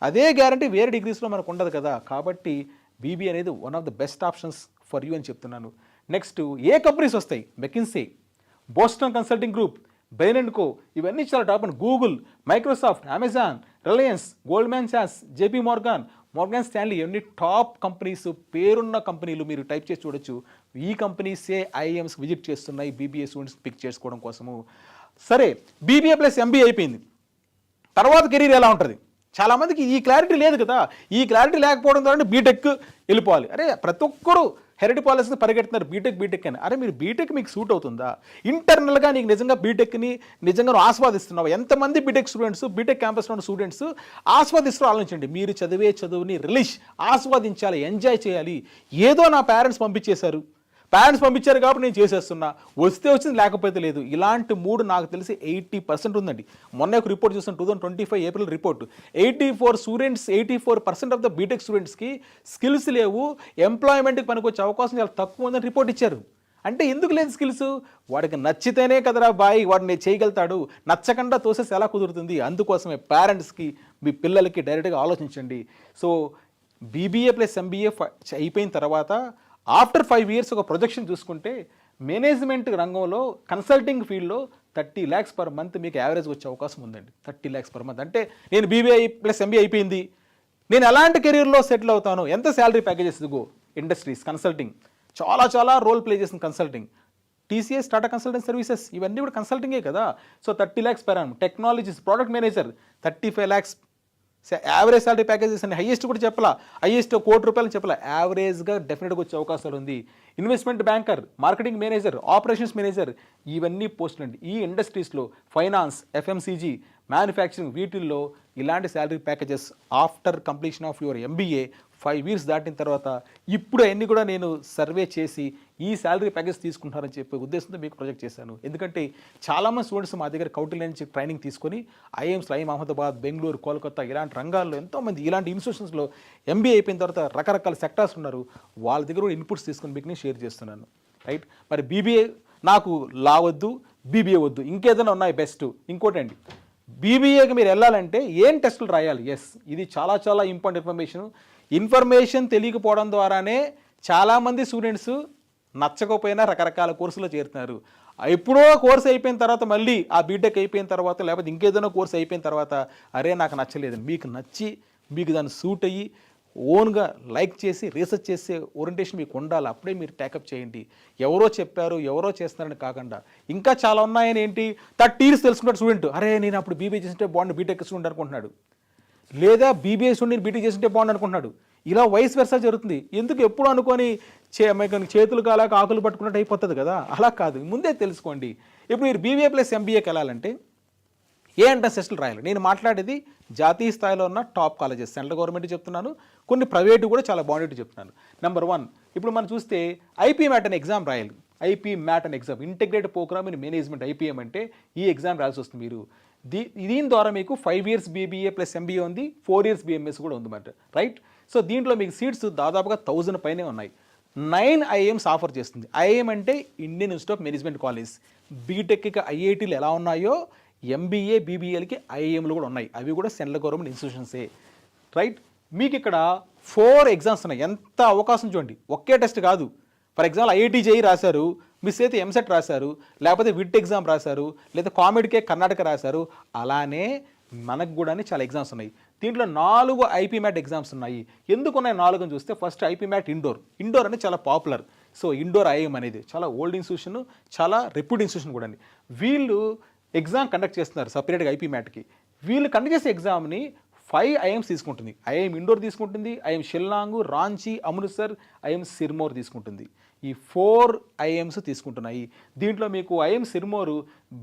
అదే గ్యారెంటీ వేరే డిగ్రీస్లో మనకు ఉండదు కదా. కాబట్టి బీబీఏ అనేది one of the best options for you అని చెప్తున్నాను. నెక్స్ట్ ఏ కంపెనీస్ వస్తాయి? McKinsey, Boston consulting group, Bain and co, ఇవన్నీ చాలా top. And Google, Microsoft, Amazon, Reliance, Goldman సాక్స్, జేపీ మోర్గాన్, మోర్గాన్ స్టాన్లీ, ఇవన్నీ టాప్ కంపెనీస్, పేరున్న కంపెనీలు. మీరు టైప్ చేసి చూడొచ్చు. ఈ కంపెనీసే ఐఎమ్స్ విజిట్ చేస్తున్నాయి బీబీఏ స్టూడెంట్స్ పిక్ చేసుకోవడం కోసము. సరే, బీబీఏ ప్లస్ ఎంబీఏ అయిపోయింది, తర్వాత కెరీర్ ఎలా ఉంటుంది? చాలామందికి ఈ క్లారిటీ లేదు కదా. ఈ క్లారిటీ లేకపోవడం ద్వారా బీటెక్ వెళ్ళిపోవాలి. అరే ప్రతి ఒక్కరు హెరిడి పాలసీని పరిగెడుతున్నారు, బీటెక్ అని. అరే మీరు బీటెక్ మీకు సూట్ అవుతుందా? ఇంటర్నల్గా నీకు నిజంగా బీటెక్ని నిజంగా ఆస్వాదిస్తున్నావు? ఎంతమంది బీటెక్ స్టూడెంట్స్, బీటెక్ క్యాంపస్లో ఉన్న స్టూడెంట్స్ ఆస్వాదిస్తూ ఆలోచించండి. మీరు చదివే చదువుని ఆస్వాదించాలి, ఎంజాయ్ చేయాలి. ఏదో నా పేరెంట్స్ పంపించారు కాబట్టి నేను చేసేస్తున్నా, వస్తే వచ్చింది లేకపోతే లేదు. ఇలాంటి మూడు నాకు తెలిసి 80% ఉందండి. మొన్న ఒక రిపోర్ట్ చూసాను, 2025 April report. 84% of the BTech స్టూడెంట్స్కి స్కిల్స్ లేవు, ఎంప్లాయ్మెంట్కి పనికొచ్చే అవకాశం చాలా తక్కువ ఉందని రిపోర్ట్ ఇచ్చారు. అంటే ఎందుకు లేని స్కిల్స్? వాడికి నచ్చితేనే కదరా బాయ్ వాడు నేను చేయగలుగుతాడు, నచ్చకుండా తోసేసి ఎలా కుదురుతుంది? అందుకోసమే పేరెంట్స్కి మీ పిల్లలకి డైరెక్ట్గా ఆలోచించండి. సో బీబీఏ ప్లస్ ఎంబీఏ అయిపోయిన తర్వాత ఆఫ్టర్ 5 years ఒక ప్రొజెక్షన్ చూసుకుంటే మేనేజ్మెంట్ రంగంలో కన్సల్టింగ్ ఫీల్డ్లో 30 lakhs per month మీకు యావరేజ్ వచ్చే అవకాశం ఉందండి. 30 lakhs per month అంటే నేను బీబీఏ ప్లస్ ఎంబీఏ అయిపోయింది, నేను ఎలాంటి కెరీర్లో సెటిల్ అవుతాను, ఎంత శాలరీ ప్యాకేజెస్ ఇదిగో ఇండస్ట్రీస్ కన్సల్టింగ్ చాలా చాలా రోల్ ప్లే చేసిన consulting, TCS Tata consultant services ఇవన్నీ కూడా కన్సల్టింగే కదా. So 30 lakhs per annum. Technologies product manager 35 lakhs average salary packages అని హైయెస్ట్ కూడా చెప్పాలా, హైయెస్ట్ ₹1 కోటి చెప్పాలా, యావరేజ్గా డెఫినెట్గా వచ్చే అవకాశాలు ఉంది. Investment banker, marketing manager, operations manager ఇవన్నీ పోస్టులు అండి. ఈ ఇండస్ట్రీస్లో ఫైనాన్స్, ఎఫ్ఎంసీజీ, మ్యానుఫ్యాక్చరింగ్ వీటిల్లో ఇలాంటి salary packages after completion of your MBA 5 years దాటిన తర్వాత ఇప్పుడు అన్నీ కూడా నేను సర్వే చేసి ఈ శాలరీ ప్యాకేజ్ తీసుకుంటారని చెప్పే ఉద్దేశంతో మీకు ప్రొజెక్ట్ చేశాను. ఎందుకంటే చాలామంది స్టూడెంట్స్ మా దగ్గర కౌటిల్య నుంచి ట్రైనింగ్ తీసుకొని ఐఎమ్స్, ఐఎం అహ్మదాబాద్, బెంగళూరు, కోల్కతా ఇలాంటి రంగాల్లో ఎంతోమంది ఇలాంటి ఇన్స్టిట్యూషన్స్లో ఎంబీఏ అయిపోయిన తర్వాత రకరకాల సెక్టార్స్ ఉన్నారు. వాళ్ళ దగ్గర కూడా ఇన్పుట్స్ తీసుకొని మీకు నేను షేర్ చేస్తున్నాను. రైట్, మరి బీబీఏ నాకు లా వద్దు, బీబీఏ వద్దు, ఇంకేదైనా ఉన్నాయి బెస్ట్. ఇంకోటి అండి, బీబీఏకి మీరు వెళ్ళాలంటే ఏం టెస్టులు రాయాలి? ఎస్, ఇది చాలా చాలా ఇంపార్టెంట్ ఇన్ఫర్మేషన్ తెలియకపోవడం ద్వారానే చాలామంది స్టూడెంట్స్ నచ్చకపోయినా రకరకాల కోర్సులో చేరుతున్నారు. ఎప్పుడో కోర్స్ అయిపోయిన తర్వాత మళ్ళీ ఆ బీటెక్ అయిపోయిన తర్వాత లేకపోతే ఇంకేదైనా కోర్స్ అయిపోయిన తర్వాత అరే నాకు నచ్చలేదు, మీకు నచ్చి మీకు దాన్ని సూట్ అయ్యి ఓన్గా లైక్ చేసి రీసెర్చ్ చేసే ఓరియంటేషన్ మీకు ఉండాలి. అప్పుడే మీరు టేకప్ చేయండి. ఎవరో చెప్పారు ఎవరో చేస్తున్నారని కాకుండా ఇంకా చాలా ఉన్నాయని ఏంటి 30 years తెలుసుకున్నాడు స్టూడెంట్, అరే నేను అప్పుడు బీబీఏ చేస్తుంటే బాగుండు బీటెక్ స్టూడెంట్ అనుకుంటున్నాడు, లేదా బీబీఏ స్టూడెంట్ బీటెక్ చేస్తుంటే బాగుండు అనుకుంటున్నాడు. ఇలా వయసు వెర్సా జరుగుతుంది. ఎందుకు ఎప్పుడు అనుకొని చేతులు కాలాక ఆకులు పట్టుకున్నట్టు అయిపోతుంది కదా, అలా కాదు, ముందే తెలుసుకోండి. ఇప్పుడు మీరు బీబీఏ ప్లస్ ఎంబీఏకి వెళ్ళాలంటే ఏ ఎంట్రన్స్ టెస్టులు రాయాలి? నేను మాట్లాడేది జాతీయ స్థాయిలో ఉన్న టాప్ కాలేజెస్, సెంట్రల్ గవర్నమెంట్ చెప్తున్నాను, కొన్ని ప్రైవేటు కూడా చాలా బాగుండేట్టు చెప్తున్నాను. నెంబర్ 1, ఇప్పుడు మనం చూస్తే ఐపీ మ్యాట్ అనే ఎగ్జామ్ రాయాలి. ఐపీ మ్యాట్ అనే exam, integrated programme in management, IPM అంటే ఈ ఎగ్జామ్ రాయాల్సి వస్తుంది. మీరు దీని ద్వారా మీకు 5 years బీబీఏ ప్లస్ ఎంబీఏ ఉంది, 4 years BMS కూడా ఉందన్నమాట. రైట్, సో దీంట్లో మీకు సీట్స్ దాదాపుగా 1000 పైనే ఉన్నాయి. 9 IIMs ఆఫర్ చేస్తుంది. ఐఐఎం అంటే Indian institute of management college. బీటెక్కి ఐఐటీలు ఎలా ఉన్నాయో ఎంబీఏ బీబీఏలకి ఐఐఎంలు కూడా ఉన్నాయి. అవి కూడా సెంట్రల్ గవర్నమెంట్ ఇన్స్టిట్యూషన్సే. రైట్, మీకు ఇక్కడ 4 ఎగ్జామ్స్ ఉన్నాయి. ఎంత అవకాశం చూడండి, ఒకే టెస్ట్ కాదు. ఫర్ ఎగ్జాంపుల్ ఐఐటీ జేఈ రాశారు, మిస్ అయితే ఎంసెట్ రాశారు, లేకపోతే విట్ ఎగ్జామ్ రాశారు, లేదా కామెడీకే కర్ణాటక రాశారు. అలానే మనకు కూడా చాలా ఎగ్జామ్స్ ఉన్నాయి. దీంట్లో 4 ఐపీ మ్యాట్ ఎగ్జామ్స్ ఉన్నాయి. ఎందుకు ఉన్నాయి 4 అని చూస్తే ఫస్ట్ ఐపీ మ్యాట్ ఇండోర్ అనేది చాలా పాపులర్. సో ఇండోర్ ఐఎం అనేది చాలా ఓల్డ్ ఇన్స్టిట్యూషన్, చాలా రెప్యూట్ ఇన్స్టిట్యూషన్ కూడా అండి. వీళ్ళు ఎగ్జామ్ కండక్ట్ చేస్తున్నారు సపరేట్గా ఐపీ మ్యాట్కి. వీళ్ళు కండక్ట్ చేసే ఎగ్జామ్ని 5 IIMs తీసుకుంటుంది. ఐఎం ఇండోర్ తీసుకుంటుంది, ఐఎం షిల్లాంగ్, రాంచీ, అమృత్సర్, ఐఎం సిర్మోర్ తీసుకుంటుంది. ఈ 4 IIMs తీసుకుంటున్నాయి. దీంట్లో మీకు IIM Sirmaur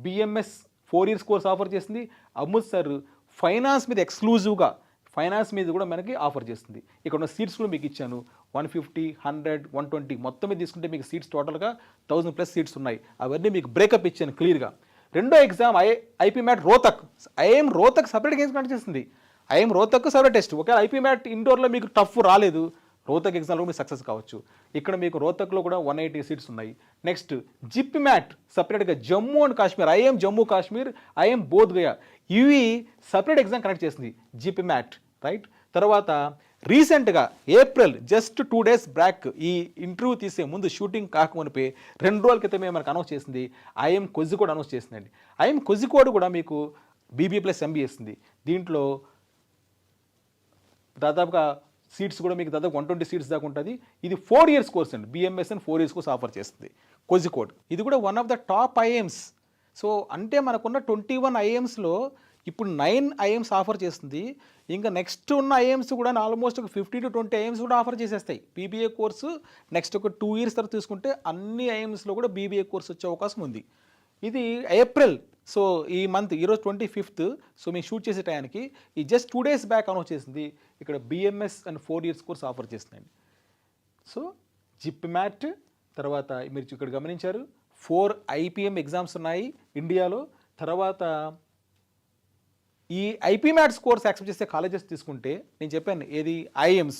BMS 4 years course offer చేస్తుంది. అమృత్సర్ ఫైనాన్స్ మీద ఎక్స్క్లూజివ్గా ఫైనాన్స్ మీద కూడా మనకి ఆఫర్ చేస్తుంది. ఇక్కడ ఉన్న సీట్స్ కూడా మీకు ఇచ్చాను. 150, 100, 120 మొత్తం మీద తీసుకుంటే మీకు సీట్స్ టోటల్గా 1000+ సీట్స్ ఉన్నాయి. అవన్నీ మీకు బ్రేకప్ ఇచ్చాను క్లియర్గా. రెండో exam IP MAT Rohtak. IIM Rohtak separate games conduct చేస్తుంది. IIM Rohtak separate test. ఒకవేళ ఐపీ మ్యాట్ ఇండోర్లో మీకు టఫ్ రాలేదు, రోహతక్ ఎగ్జామ్లో మీరు సక్సెస్ కావచ్చు. ఇక్కడ మీకు రోహతక్లో కూడా 180 సీట్స్ ఉన్నాయి. నెక్స్ట్ జిప్ మ్యాట్ సపరేట్గా Jammu and Kashmir, IIM Jammu Kashmir, IIM Bodh Gaya, ఇవి సపరేట్ ఎగ్జామ్ కండక్ట్ చేస్తుంది జిప్ మ్యాట్. రైట్, తర్వాత రీసెంట్గా ఏప్రిల్ జస్ట్ 2 days బ్యాక్ ఈ ఇంటర్వ్యూ తీసే ముందు షూటింగ్ కాకమునిపై 2 రోజుల క్రితమే మనకు అనౌన్స్ చేసింది ఐఎం కోజికోడ్ అనౌన్స్ చేసిందండి. ఐఎం కోజికోడ్ కూడా మీకు బీబీఏ ప్లస్ ఎంబీఏ ఇస్తుంది. దీంట్లో దాదాపుగా సీట్స్ కూడా మీకు దాదాపు 120 సీట్స్ దాకా ఉంటుంది. ఇది 4 years కోర్స్ అండి. BMS అని 4 years కోర్స్ ఆఫర్ చేస్తుంది కోజికోడ్. ఇది కూడా one of the top IIMs. So అంటే మనకున్న 21 IIMsలో ఇప్పుడు 9 IIMs ఆఫర్ చేస్తుంది. ఇంకా నెక్స్ట్ ఉన్న IIMs కూడా ఆల్మోస్ట్ ఒక 50 to 20 IIMs కూడా ఆఫర్ చేసేస్తాయి బీబీఏ కోర్సు. నెక్స్ట్ ఒక 2 years తర్వాత తీసుకుంటే అన్ని IIMsలో కూడా బీబీఏ కోర్స్ వచ్చే అవకాశం ఉంది. ఇది ఏప్రిల్. సో ఈ మంత్ ఈరోజు 25th. సో మేము షూట్ చేసే టైంకి ఈ జస్ట్ 2 days బ్యాక్ అనౌన్స్ చేసింది ఇక్కడ BMS and 4 years course offer చేస్తుందండి. సో జిప్ మ్యాట్ తర్వాత మీరు ఇక్కడ గమనించారు 4 IPM ఎగ్జామ్స్ ఉన్నాయి ఇండియాలో. తర్వాత ఈ ఐపీ మ్యాట్స్ కోర్స్ యాక్సెప్ట్ చేసే కాలేజెస్ తీసుకుంటే నేను చెప్పాను ఏది IIMs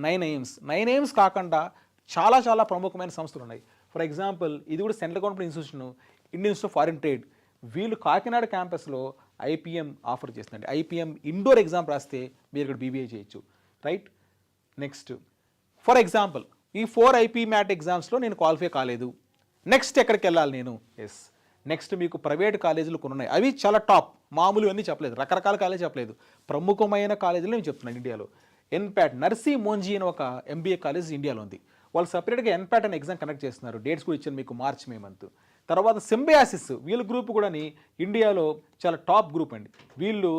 9 IIMs కాకుండా చాలా చాలా ప్రముఖమైన సంస్థలు ఉన్నాయి. ఫర్ ఎగ్జాంపుల్ ఇది కూడా central government institution, Indian institute of foreign trade, వీళ్ళు కాకినాడ క్యాంపస్లో ఐపీఎం ఆఫర్ చేస్తుందండి. ఐపీఎం ఇండోర్ ఎగ్జామ్ రాస్తే మీరు ఇక్కడ బీబీఏ చేయొచ్చు, రైట్. నెక్స్ట్ ఫర్ ఎగ్జాంపుల్ ఈ 4 ఐపీ మ్యాట్ ఎగ్జామ్స్లో నేను క్వాలిఫై కాలేదు, నెక్స్ట్ ఎక్కడికి వెళ్ళాలి నేను? ఎస్, నెక్స్ట్ మీకు ప్రైవేట్ కాలేజీలు కొన్ని ఉన్నాయి, అవి చాలా టాప్, మామూలు అన్నీ చెప్పలేదు, రకరకాల కాలేజీ చెప్పలేదు, ప్రముఖమైన కాలేజీలు నేను చెప్తున్నాను ఇండియాలో. ఎన్పాట్, నర్సీ మోంజీ అని ఒక ఎంబీఏ కాలేజ్ ఇండియాలో ఉంది, వాళ్ళు సపరేట్గా ఎన్పాట్ అనే ఎగ్జామ్ కండక్ట్ చేస్తున్నారు, డేట్స్ కూడా ఇచ్చాను మీకు మార్చ్ మే మంత్. తర్వాత సింబయాసిస్, వీళ్ళ గ్రూప్ కూడా ఇండియాలో చాలా టాప్ గ్రూప్ అండి. వీళ్ళు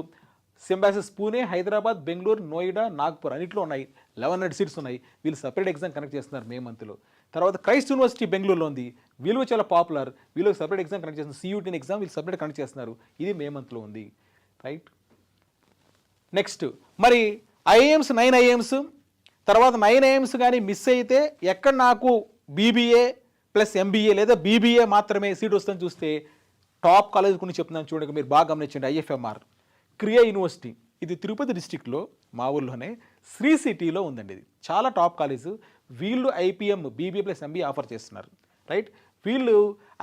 సింబయాసిస్ పూణే, హైదరాబాద్, బెంగళూరు, నోయిడా, నాగ్పూర్ అన్నింటిలో ఉన్నాయి, 1100 సీట్స్ ఉన్నాయి. వీళ్ళు సపరేట్ ఎగ్జామ్ కండక్ట్ చేస్తున్నారు మే మంత్లో. తర్వాత క్రైస్ట్ యూనివర్సిటీ బెంగళూరులో ఉంది, వీళ్ళు చాలా పాపులర్, వీళ్ళు సపరేట్ ఎగ్జామ్ కండక్ట్ చేస్తున్నారు, సియూటీని ఎగ్జామ్ వీళ్ళు సపరేట్ కండక్ట్ చేస్తున్నారు, ఇది మే మంత్లో ఉంది, రైట్. నెక్స్ట్ మరి ఐఏఎమ్స్ 9 ఐఏఎమ్స్, తర్వాత 9 ఐఏఎమ్స్ కానీ మిస్ అయితే ఎక్కడ నాకు బీబీఏ ప్లస్ ఎంబీఏ లేదా బీబీఏ మాత్రమే సీట్ వస్తుందని చూస్తే టాప్ కాలేజ్ గురించి చెప్తున్నాను చూడండి, మీరు బాగా గమనించండి. ఐఎఫ్ఎంఆర్, క్రియా యూనివర్సిటీ, ఇది తిరుపతి డిస్టిక్లో మా ఊళ్ళోనే శ్రీ సిటీలో ఉందండి, ఇది చాలా టాప్ కాలేజ్. వీళ్ళు IPM BBA plus MBA offer చేస్తున్నారు, రైట్. వీళ్ళు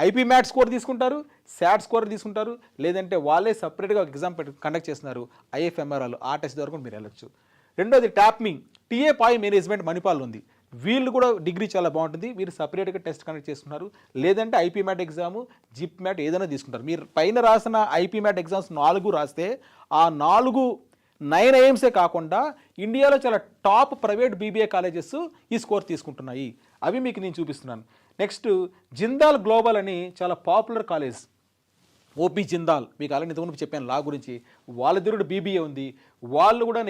ఐపీ మ్యాట్ స్కోర్ తీసుకుంటారు, శాట్ స్కోర్ తీసుకుంటారు, లేదంటే వాళ్ళే సపరేట్గా ఎగ్జామ్ కండక్ట్ చేస్తున్నారు ఐఎఫ్ఎంఆర్ వాళ్ళు, ఆ టెస్ట్ ద్వారా మీరు వెళ్ళొచ్చు. రెండోది టాప్మింగ్, టీఏ పాయ్ మేనేజ్మెంట్ మణిపాల్ ఉంది, వీళ్ళు కూడా డిగ్రీ చాలా బాగుంటుంది, వీరు సపరేట్గా టెస్ట్ కండక్ట్ చేస్తున్నారు, లేదంటే IPMAT exam, JIPMAT ఏదైనా తీసుకుంటారు. మీరు పైన రాసిన ఐపీ మ్యాట్ ఎగ్జామ్స్ 4 రాస్తే ఆ 9 ఐఎమ్సే కాకుండా ఇండియాలో చాలా టాప్ ప్రైవేట్ బీబీఏ కాలేజెస్ ఈ స్కోర్ తీసుకుంటున్నాయి, అవి మీకు నేను చూపిస్తున్నాను. నెక్స్ట్ జిందాల్ గ్లోబల్ అని చాలా పాపులర్ కాలేజ్, ఓపీ జిందాల్, మీకు అలాంటి ఇంతకుముందు చెప్పాను లా గురించి, వాళ్ళ దగ్గర బీబీఏ ఉంది, వాళ్ళు కూడా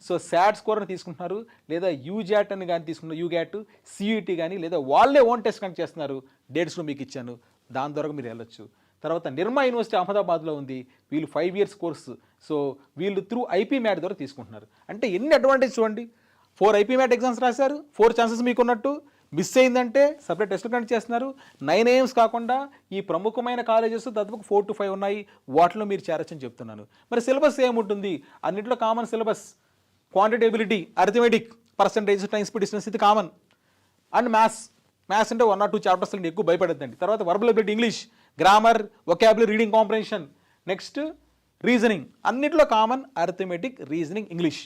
సో శాట్ స్కోర్ అని తీసుకుంటున్నారు, లేదా యూజాట్ అని కానీ తీసుకుంటున్నారు, యూగ్యాట్, సిఈటీ కానీ, లేదా వాళ్ళే ఓన్ టెస్ట్ కండక్ట్ చేస్తున్నారు, డేట్స్లో మీకు ఇచ్చాను, దాని ద్వారా మీరు వెళ్ళొచ్చు. తర్వాత నిర్మా యూనివర్సిటీ అహ్మదాబాద్లో ఉంది, వీళ్ళు 5 ఇయర్స్ కోర్సు, సో వీళ్ళు త్రూ ఐపీ మ్యాట్ ద్వారా తీసుకుంటున్నారు. అంటే ఎన్ని అడ్వాంటేజ్ చూడండి, 4 ఐపీ మ్యాట్ ఎగ్జామ్స్ రాశారు, 4 ఛాన్సెస్ మీకు ఉన్నట్టు, మిస్ అయిందంటే సపరేట్ టెస్ట్లు కండక్ట్ చేస్తున్నారు, 9 ఐఎమ్స్ కాకుండా ఈ ప్రముఖమైన కాలేజెస్ దాదాపు 4 to 5 ఉన్నాయి, వాటిలో మీరు చేరొచ్చని చెప్తున్నాను. మరి సిలబస్ ఏముంటుంది? అన్నింటిలో common syllabus, quantitative ability, arithmetic, percentage, time speed, distance, ఇది కామన్. అండ్ మ్యాథ్స్ అంటే 1 or 2 చాప్టర్స్ ఎక్కువ భయపడద్దండి. తర్వాత verbal ability, English, grammar, vocabulary, reading comprehension, next reasoning, అన్నింటిలో కామన్ అరిథమెటిక్, రీజనింగ్, ఇంగ్లీష్,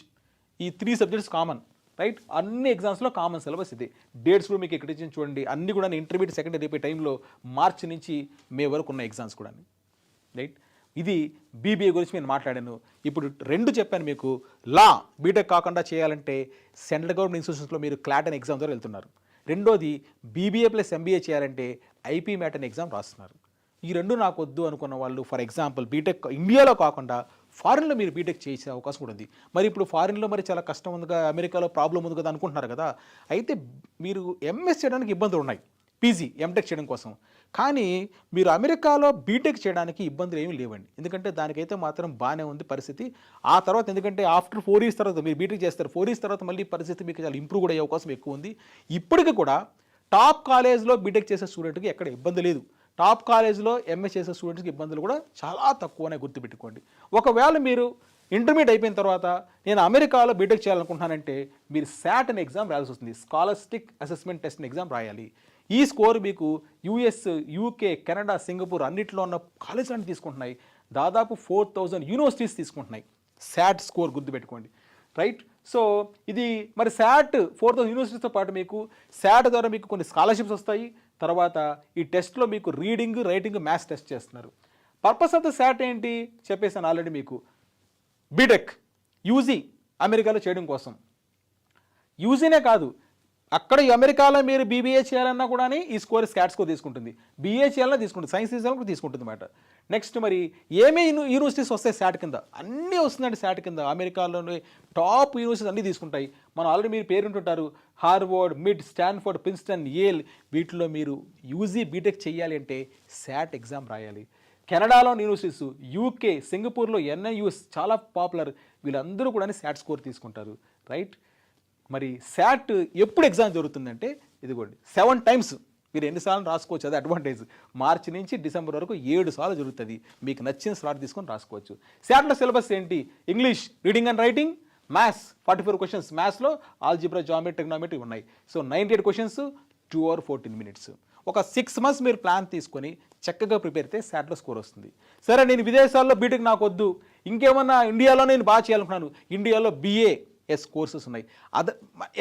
ఈ 3 సబ్జెక్ట్స్ కామన్, రైట్. అన్ని ఎగ్జామ్స్లో కామన్ సిలబస్ ఇది. డేట్స్ కూడా మీకు ఇక్కడ ఇచ్చి చూడండి, అన్ని కూడా ఇంటర్మీడియట్ సెకండరీ అయిపోయే టైంలో మార్చి నుంచి మే వరకు ఉన్న ఎగ్జామ్స్ కూడా, రైట్. ఇది బీబీఏ గురించి నేను మాట్లాడాను. ఇప్పుడు 2 చెప్పాను మీకు. లా బీటెక్ కాకుండా చేయాలంటే సెంట్రల్ గవర్నమెంట్ ఇన్స్టిట్యూషన్స్లో మీరు క్లాట్ అనే ఎగ్జామ్ ద్వారా వెళ్తున్నారు. రెండోది బీబీఏ ప్లస్ ఎంబీఏ చేయాలంటే ఐపీ మ్యాట్ అనే ఎగ్జామ్ రాస్తున్నారు. ఈ 2 నాకు వద్దు అనుకున్న వాళ్ళు, ఫర్ ఎగ్జాంపుల్ బీటెక్ ఇండియాలో కాకుండా ఫారిన్లో మీరు బీటెక్ చేసే అవకాశం కూడా ఉంది. మరి ఇప్పుడు ఫారిన్లో మరి చాలా కష్టం ఉందిగా, అమెరికాలో ప్రాబ్లం ఉంది కదా అనుకుంటున్నారు కదా, అయితే మీరు ఎంఎస్ చేయడానికి ఇబ్బందులు ఉన్నాయి, పీజీ ఎంటెక్ చేయడం కోసం. కానీ మీరు అమెరికాలో బీటెక్ చేయడానికి ఇబ్బందులు ఏమీ లేవండి, ఎందుకంటే దానికైతే మాత్రం బాగానే ఉంది పరిస్థితి. ఆ తర్వాత ఎందుకంటే ఆఫ్టర్ 4 years తర్వాత మీరు బీటెక్ చేస్తారు, 4 years తర్వాత మళ్ళీ పరిస్థితి మీకు చాలా ఇంప్రూవ్ కూడా అయ్యే అవకాశం ఎక్కువ ఉంది. ఇప్పటికీ కూడా టాప్ కాలేజ్లో బీటెక్ చేసే స్టూడెంట్కి ఎక్కడ ఇబ్బంది లేదు, టాప్ కాలేజ్లో ఎంఎస్ చేసే స్టూడెంట్స్కి ఇబ్బందులు కూడా చాలా తక్కువనే గుర్తుపెట్టుకోండి. ఒకవేళ మీరు ఇంటర్మీడియట్ అయిపోయిన తర్వాత నేను అమెరికాలో బీటెక్ చేయాలనుకుంటున్నానంటే మీరు శాట్ అనే ఎగ్జామ్ రాయాల్సి వస్తుంది, స్కాలర్స్టిక్ అసెస్మెంట్ టెస్ట్ ఎగ్జామ్ రాయాలి. ఈ స్కోర్ మీకు యుఎస్, యూకే, కెనడా, సింగపూర్ అన్నింటిలో ఉన్న కాలేజీలు అన్ని తీసుకుంటున్నాయి, దాదాపు 4000 యూనివర్సిటీస్ తీసుకుంటున్నాయి శాట్ స్కోర్, గుర్తుపెట్టుకోండి, రైట్. సో ఇది మరి శాట్ 4000 యూనివర్సిటీస్తో పాటు మీకు శాట్ ద్వారా మీకు కొన్ని స్కాలర్షిప్స్ వస్తాయి. తర్వాత ఈ టెస్ట్లో మీకు రీడింగ్, రైటింగ్, మ్యాథ్స్ టెస్ట్ చేస్తున్నారు. పర్పస్ ఆఫ్ ద శాట్ ఏంటి చెప్పేసాను ఆల్రెడీ మీకు. బీటెక్ యూజీ అమెరికాలో చేయడం కోసం, యూజీనే కాదు అక్కడ అమెరికాలో మీరు బీబీఏ చేయాలన్నా కూడా ఈ స్కోర్ స్కాట్ స్కోర్ తీసుకుంటుంది, బీఏ చేయాలన్నా తీసుకుంటుంది, సైన్స్ తీసుకోవాలన్నా కూడా తీసుకుంటుంది అన్నమాట. నెక్స్ట్ మరి ఏమే యూనివర్సిటీస్ వస్తాయి శాట్ కింద, అన్నీ వస్తుందండి శాట్ కింద. అమెరికాలోని టాప్ యూనివర్సిటీస్ అన్నీ తీసుకుంటాయి. మనం ఆల్రెడీ మీరు పేరుంటుంటారు, హార్వర్డ్, మిడ్, స్టాన్ఫోర్డ్, ప్రిన్స్టన్, యేల్, వీటిలో మీరు యూజీ బీటెక్ చేయాలి అంటే శాట్ ఎగ్జామ్ రాయాలి. కెనడాలో యూనివర్సిటీస్, యూకే, సింగపూర్లో ఎన్ఐయూఎస్ చాలా పాపులర్, వీళ్ళందరూ కూడా శాట్ స్కోర్ తీసుకుంటారు, రైట్. మరి శాట్ ఎప్పుడు ఎగ్జామ్ జరుగుతుందంటే ఇదిగోండి 7 times, మీరు ఎన్నిసార్లు రాసుకోవచ్చు, అది అడ్వాంటేజ్. మార్చి నుంచి డిసెంబర్ వరకు 7 సార్లు జరుగుతుంది, మీకు నచ్చిన స్లాట్ తీసుకొని రాసుకోవచ్చు. శాట్లో సిలబస్ ఏంటి? English, reading and writing, maths 44 questions, మ్యాథ్స్లో ఆల్జిబ్రా, జామెట్రీ, ట్రిగ్నోమెట్రీ ఉన్నాయి. So 98 questions, 2 hours 14 minutes. ఒక 6 months మీరు ప్లాన్ తీసుకొని చక్కగా ప్రిపేర్ అయితే శాట్లో స్కోర్ వస్తుంది. సరే నేను విదేశాల్లో బీటెక్ నాకు వద్దు, ఇంకేమన్నా ఇండియాలో నేను బాగా చేయాలనుకున్నాను, ఇండియాలో BAS కోర్సెస్ ఉన్నాయి,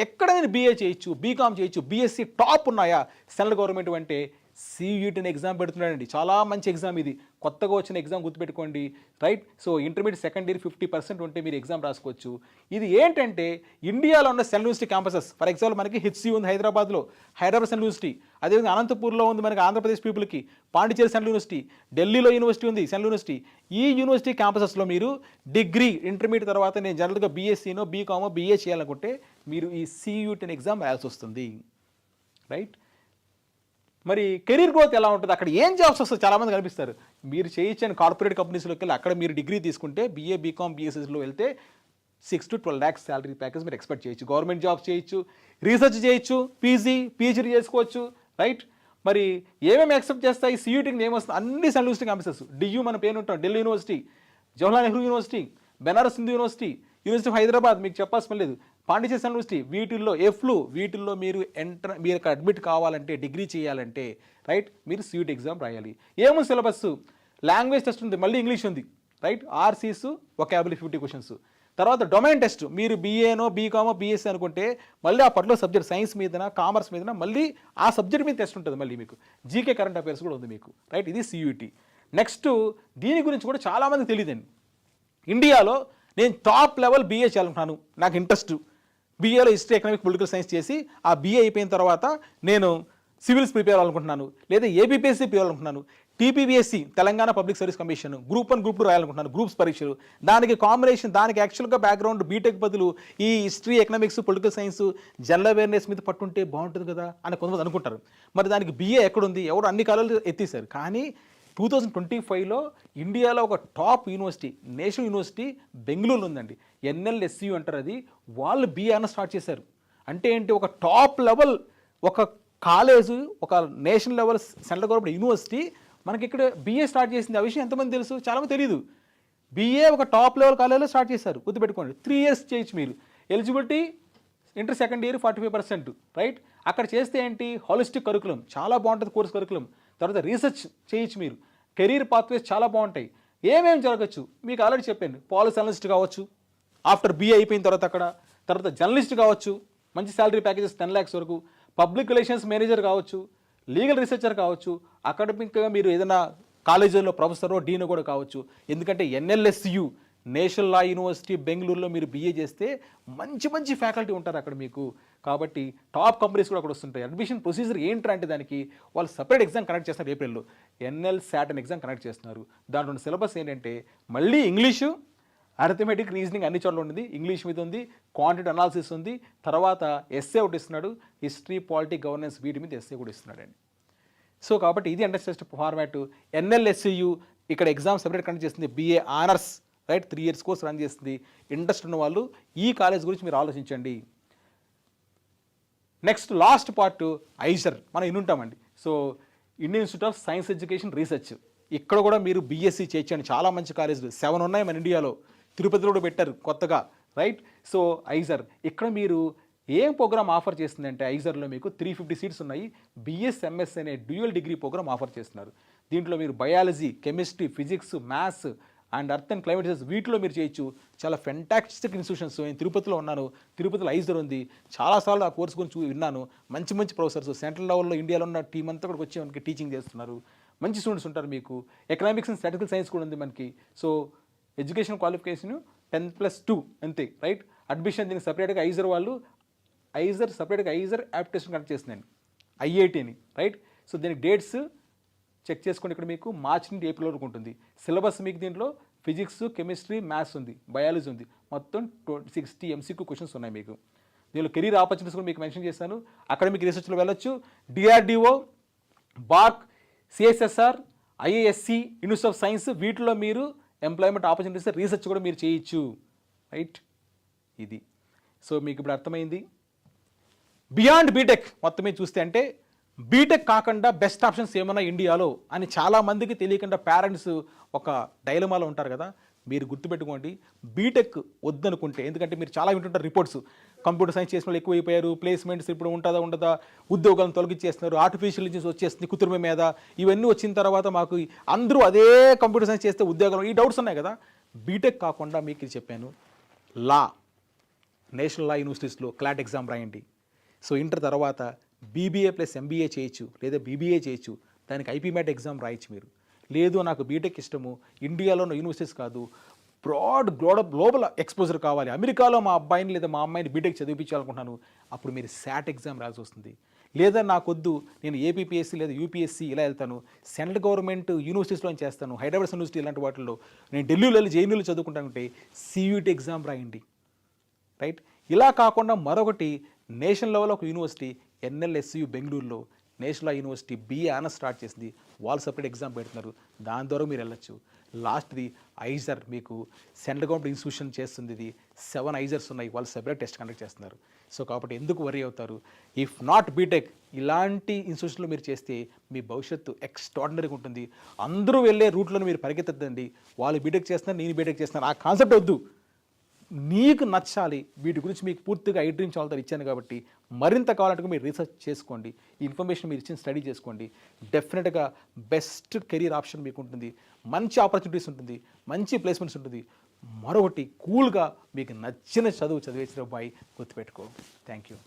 ఎక్కడ నేను BA చేయొచ్చు, బీకామ్ చేయొచ్చు, BSc టాప్ ఉన్నాయా సెంట్రల్ గవర్నమెంట్ అంటే CUET ఎగ్జామ్ పెడుతున్నాడండి. చాలా మంచి ఎగ్జామ్ ఇది, కొత్తగా వచ్చిన ఎగ్జామ్ గుర్తుపెట్టుకోండి, right. So intermediate second year 50% ఉంటే మీరు ఎగ్జామ్ రాసుకోవచ్చు. ఇది ఏంటంటే ఇండియాలో ఉన్న central university campuses, for example మనకి HCU ఉంది హైదరాబాద్లో, హైదరాబాద్ సెంట్రల్ యూనివర్సిటీ, అదేవిధంగా అనంతపూర్లో ఉంది మనకి ఆంధ్రప్రదేశ్ పీపుల్కి, పాండిచేరి సెంట్రల్ యూనివర్సిటీ, ఢిల్లీలో యూనివర్సిటీ ఉంది సెంట్రల్ యూనివర్సిటీ. ఈ యూనివర్సిటీ క్యాంపసెస్లో మీరు డిగ్రీ ఇంటర్మీడియట్ తర్వాత నేను జనరల్గా BScనో బీకామో BA చేయాలనుకుంటే మీరు ఈ CUET ఎగ్జామ్ రాయాల్సి వస్తుంది, రైట్. మరి కెరీర్ గ్రోత్ ఎలా ఉంటుంది, అక్కడ ఏం జాబ్స్ వస్తుంది చాలామంది కనిపిస్తారు. మీరు చేయొచ్చని కార్పొరేట్ కంపెనీస్లోకి వెళ్ళి అక్కడ మీరు డిగ్రీ తీసుకుంటే BA బీకామ్ BScలో వెళ్తే 6 to 12 lakhs శాలరీ ప్యాకేజ్ మీరు ఎక్స్పెక్ట్ చేయొచ్చు. గవర్నమెంట్ జాబ్స్ చేయొచ్చు, రీసెర్చ్ చేయొచ్చు, PhD చేసుకోవచ్చు, రైట్. మరి ఏమేమి ఎక్సెప్ట్ చేస్తాయి CUETకి ఏమొస్తుంది, అన్ని సెంట్రల్ యూనివర్సిటీ క్యాంపసెస్. DU మన పేరు ఉంటాం, Delhi University, Jawaharlal Nehru University, Banaras Hindu University, University of Hyderabad మీకు చెప్పాల్సిన లేదు, పాండిచేరి సెంట్రల్ యూనివర్సిటీ, వీటిల్లో మీరు మీరు అడ్మిట్ కావాలంటే డిగ్రీ చేయాలంటే రైట్ మీరు CUET ఎగ్జామ్ రాయాలి. ఏముంది సిలబస్, లాంగ్వేజ్ టెస్ట్ ఉంది, మళ్ళీ ఇంగ్లీష్ ఉంది, రైట్. RCs vocabulary 50 questions. తర్వాత డొమైన్ టెస్ట్, మీరు BAనో బీకామో BSc అనుకుంటే మళ్ళీ ఆ పర్టికులర్ సబ్జెక్ట్ సైన్స్ మీదన కామర్స్ మీదన మళ్ళీ ఆ సబ్జెక్ట్ మీద టెస్ట్ ఉంటుంది, మళ్ళీ మీకు జీకే కరెంట్ అఫైర్స్ కూడా ఉంది మీకు, రైట్. ఇది CUET. నెక్స్ట్ దీని గురించి కూడా చాలామందికి తెలియదండి. ఇండియాలో నేను టాప్ లెవెల్ BA చేయాలనుకున్నాను, నాకు ఇంట్రెస్ట్, BAలో హిస్టరీ ఎకనామిక్ పొలిటికల్ సైన్స్ చేసి ఆ BA అయిపోయిన తర్వాత నేను సివిల్స్ ప్రిపేర్ అవ్వాలనుకుంటున్నాను, లేదా ABPSC ప్రిపేర్ అవ్వాలనుకుంటున్నాను, TPPSC Telangana public service commission group 1 group 2 రాయాలనుకుంటున్నాను, గ్రూప్స్ పరీక్షలు, దానికి కాంబినేషన్, దానికి యాక్చువల్గా బ్యాక్గ్రౌండ్ బీటెక్ బదులు ఈ history economics political science general awareness మీద పట్టుంటే బాగుంటుంది కదా అని కొంతమంది అనుకుంటారు. మరి దానికి BA ఎక్కడుంది, ఎవరు అన్ని కాలాలు ఎత్తేసారు. కానీ 2025లో ఇండియాలో ఒక టాప్ యూనివర్సిటీ, నేషనల్ యూనివర్సిటీ బెంగళూరులో ఉందండి, NLSU అంటారు, అది వాళ్ళు BA అన్న స్టార్ట్ చేశారు. అంటే ఏంటి, ఒక టాప్ లెవెల్ ఒక కాలేజ్, ఒక national level central government university మనకి ఇక్కడ BA స్టార్ట్ చేసింది. ఆ విషయం ఎంతమంది తెలుసు, చాలామంది తెలియదు. BA ఒక టాప్ లెవెల్ కాలేజ్లో స్టార్ట్ చేశారు, గుర్తుపెట్టుకోండి. 3 years చేయొచ్చు మీరు, eligibility inter second year 45%, right. అక్కడ చేస్తే ఏంటి, హాలిస్టిక్ కరికులం చాలా బాగుంటుంది, కోర్స్ కరికులం. తర్వాత రీసెర్చ్ చేయొచ్చు మీరు, కెరీర్ పాత్వేస్ చాలా బాగుంటాయి. ఏమేమి జరగచ్చు మీకు ఆల్రెడీ చెప్పాను, పాలసీ అనలిస్ట్ కావచ్చు ఆఫ్టర్ BA అయిపోయిన తర్వాత జర్నలిస్ట్ కావచ్చు, మంచి శాలరీ ప్యాకేజెస్ 10 lakhs వరకు, పబ్లిక్ రిలేషన్స్ మేనేజర్ కావచ్చు, లీగల్ రీసెర్చర్ కావచ్చు, అకాడమిక్గా మీరు ఏదైనా కాలేజీలో ప్రొఫెసరో డీనో కూడా కావచ్చు. ఎందుకంటే NLSU నేషనల్ లా యూనివర్సిటీ బెంగళూరులో మీరు BA చేస్తే మంచి ఫ్యాకల్టీ ఉంటారు అక్కడ మీకు. కాబట్టి టాప్ కంపెనీస్ కూడా అక్కడ వస్తుంటాయి. అడ్మిషన్ ప్రొసీజర్ ఏంటంటే దానికి వాళ్ళు సపరేట్ ఎగ్జామ్ కండక్ట్ చేస్తున్నారు, ఏప్రిల్లో NLSAT అనే ఎగ్జామ్ కండక్ట్ చేస్తున్నారు. దాంట్లో సిలబస్ ఏంటంటే మళ్ళీ ఇంగ్లీషు, అరిథమెటిక్, రీజనింగ్ అన్ని చోట్ల ఉంది, ఇంగ్లీష్ మీద ఉంది, క్వాంటిటీ అనాలిసిస్ ఉంది, తర్వాత ఎస్ఏ ఒకటి ఇస్తున్నాడు, హిస్టరీ పాలిటీ గవర్నెన్స్ వీటి మీద ఎస్ఏ కూడా ఇస్తున్నాడండి. సో కాబట్టి ఇది అండర్స్టాండ్ ఫార్మాట్. NLSU ఇక్కడ ఎగ్జామ్ సెపరేట్ కండక్ట్ చేస్తుంది, BA honours, right. 3 years course run చేస్తుంది. ఇంట్రెస్ట్ ఉన్న వాళ్ళు ఈ కాలేజ్ గురించి మీరు ఆలోచించండి. నెక్స్ట్ లాస్ట్ పార్ట్ ఐజర్, మనం ఇన్నుంటామండి. So Indian institute of science education research, ఇక్కడ కూడా మీరు BSc చేయొచ్చండి. చాలా మంచి కాలేజీలు 7 ఉన్నాయి మన ఇండియాలో, తిరుపతిలో కూడా పెట్టారు కొత్తగా, రైట్. సో ఐజర్ ఇక్కడ మీరు ఏం ప్రోగ్రామ్ ఆఫర్ చేస్తుందంటే, ఐజర్లో మీకు 350 సీట్స్ ఉన్నాయి. BS-MS అనే డ్యూయల్ డిగ్రీ ప్రోగ్రామ్ ఆఫర్ చేస్తున్నారు. దీంట్లో మీరు biology, chemistry, physics, maths and earth and climate research వీటిలో మీరు చేయొచ్చు. చాలా ఫెంటాస్టిక్ ఇన్స్టిట్యూషన్స్. నేను తిరుపతిలో ఉన్నాను, తిరుపతిలో ఐజర్ ఉంది, చాలాసార్లు ఆ కోర్స్ గురించి విన్నాను. మంచి ప్రొఫెసర్స్ సెంట్రల్ లెవెల్లో ఇండియాలో ఉన్న టీం అంతా కూడా వచ్చి మనకి టీచింగ్ చేస్తున్నారు. మంచి స్టూడెంట్స్ ఉంటారు మీకు. ఎకనామిక్స్ అండ్ స్టాటిస్టికల్ సైన్స్ కూడా ఉంది మనకి. సో ఎడ్యుకేషన్ క్వాలిఫికేషన్ 10+2 అంతే, రైట్. అడ్మిషన్ దీనికి సపరేట్గా ఐజర్ వాళ్ళు సపరేట్గా ఐజర్ యాప్టిట్యూషన్ కండక్ట్ చేస్తుందండి, IIT అని, రైట్. సో దీనికి డేట్స్ చెక్ చేసుకోండి. ఇక్కడ మీకు మార్చి నుండి ఏప్రిల్ వరకు ఉంటుంది. సిలబస్ మీకు దీంట్లో ఫిజిక్స్, కెమిస్ట్రీ, మ్యాథ్స్ ఉంది, బయాలజీ ఉంది, మొత్తం 60 MCQ క్వశ్చన్స్ ఉన్నాయి మీకు. దీనిలో కెరీర్ ఆపర్చునిటీస్ కూడా మీకు మెన్షన్ చేశాను. అకాడమిక్ రీసెర్చ్లో వెళ్ళొచ్చు. DRDO, BARC, CSSR, IISc, institute of science వీటిలో మీరు ఎంప్లాయ్మెంట్ ఆపర్చునిటీస్ రీసెర్చ్ కూడా మీరు చేయొచ్చు, రైట్. ఇది సో మీకు ఇప్పుడు అర్థమైంది. బియాండ్ బీటెక్ మొత్తం మీద చూస్తే అంటే బీటెక్ కాకుండా బెస్ట్ ఆప్షన్స్ ఏమన్నా ఇండియాలో అని చాలామందికి తెలియకుండా పేరెంట్స్ ఒక డైలమాలో ఉంటారు కదా. మీరు గుర్తుపెట్టుకోండి, బీటెక్ వద్దనుకుంటే, ఎందుకంటే మీరు చాలా వింటుంటారు రిపోర్ట్స్, కంప్యూటర్ సైన్స్ చేసిన వాళ్ళు ఎక్కువైపోయారు, ప్లేస్మెంట్స్ ఇప్పుడు ఉండదా, ఉద్యోగాలను తొలగించేస్తున్నారు, ఆర్టిఫిషియల్ ఇంటెలిజెన్స్ వచ్చేస్తుంది కృత్రిమ మీద, ఇవన్నీ వచ్చిన తర్వాత మాకు అందరూ అదే కంప్యూటర్ సైన్స్ చేస్తే ఉద్యోగాలు, ఈ డౌట్స్ ఉన్నాయి కదా. బీటెక్ కాకుండా మీకు ఇది చెప్పాను, లా, నేషనల్ లా యూనివర్సిటీస్లో క్లాట్ ఎగ్జామ్ రాయండి. సో ఇంటర్ తర్వాత బీబీఏ ప్లస్ ఎంబీఏ చేయొచ్చు, లేదా బీబీఏ చేయొచ్చు, దానికి ఐపీమ్యాట్ ఎగ్జామ్ రాయొచ్చు మీరు. లేదు నాకు బీటెక్ ఇష్టము, ఇండియాలో ఉన్న యూనివర్సిటీస్ కాదు, బ్రాడ్ గ్లోబల్ ఎక్స్పోజర్ కావాలి, అమెరికాలో మా అబ్బాయిని లేదా మా అమ్మాయిని బీటెక్ చదివించాలనుకుంటున్నాను, అప్పుడు మీరు శాట్ ఎగ్జామ్ రాసి వస్తుంది. లేదా నాకొద్దు, నేను ఏపీపీఎస్సీ లేదా యూపీఎస్సీ ఇలా వెళ్తాను, సెంట్రల్ గవర్నమెంట్ యూనివర్సిటీస్లో చేస్తాను, హైదరాబాద్ యూనివర్సిటీ ఇలాంటి వాటిల్లో, నేను ఢిల్లీలో వెళ్ళి జైనీలో చదువుకుంటానంటే సియూటీ ఎగ్జామ్ రాయండి, రైట్. ఇలా కాకుండా మరొకటి, నేషనల్ లెవెల్ ఒక యూనివర్సిటీ ఎన్ఎల్ఎస్యు బెంగళూరులో national university BA honours start చేసింది, వాళ్ళు సపరేట్ ఎగ్జామ్ పెడుతున్నారు, దాని ద్వారా మీరు వెళ్ళొచ్చు. లాస్ట్ది ఐజర్, మీకు సెంట్రల్ గవర్నమెంట్ ఇన్స్టిట్యూషన్ చేస్తుంది, ఇది 7 ఐజర్స్ ఉన్నాయి, వాళ్ళు సెపరేట్ టెస్ట్ కండక్ట్ చేస్తున్నారు. సో కాబట్టి ఎందుకు వరీ అవుతారు? ఇఫ్ నాట్ బీటెక్, ఇలాంటి ఇన్స్టిట్యూషన్లో మీరు చేస్తే మీ భవిష్యత్తు ఎక్స్ట్రాడినరీగా ఉంటుంది. అందరూ వెళ్ళే రూట్లో మీరు పరిగెత్తద్దండి, వాళ్ళు బీటెక్ చేస్తున్నారు నేను బీటెక్ చేస్తున్నాను, ఆ కాన్సెప్ట్ వద్దు. నీకు నచ్చాలి, వీటి గురించి మీకు పూర్తిగా ఐడ్రీమ్ చాలతో ఇచ్చాను కాబట్టి మరింత కావాలంటే మీరు రీసెర్చ్ చేసుకోండి, ఈ ఇన్ఫర్మేషన్ మీరు ఇచ్చిన స్టడీ చేసుకోండి. డెఫినెట్గా బెస్ట్ కెరీర్ ఆప్షన్ మీకు ఉంటుంది, మంచి ఆపర్చునిటీస్ ఉంటుంది, మంచి ప్లేస్మెంట్స్ ఉంటుంది. మరొకటి, కూల్గా మీకు నచ్చిన చదువు చదివేసిన అబ్బాయి గుర్తుపెట్టుకో. Thank you.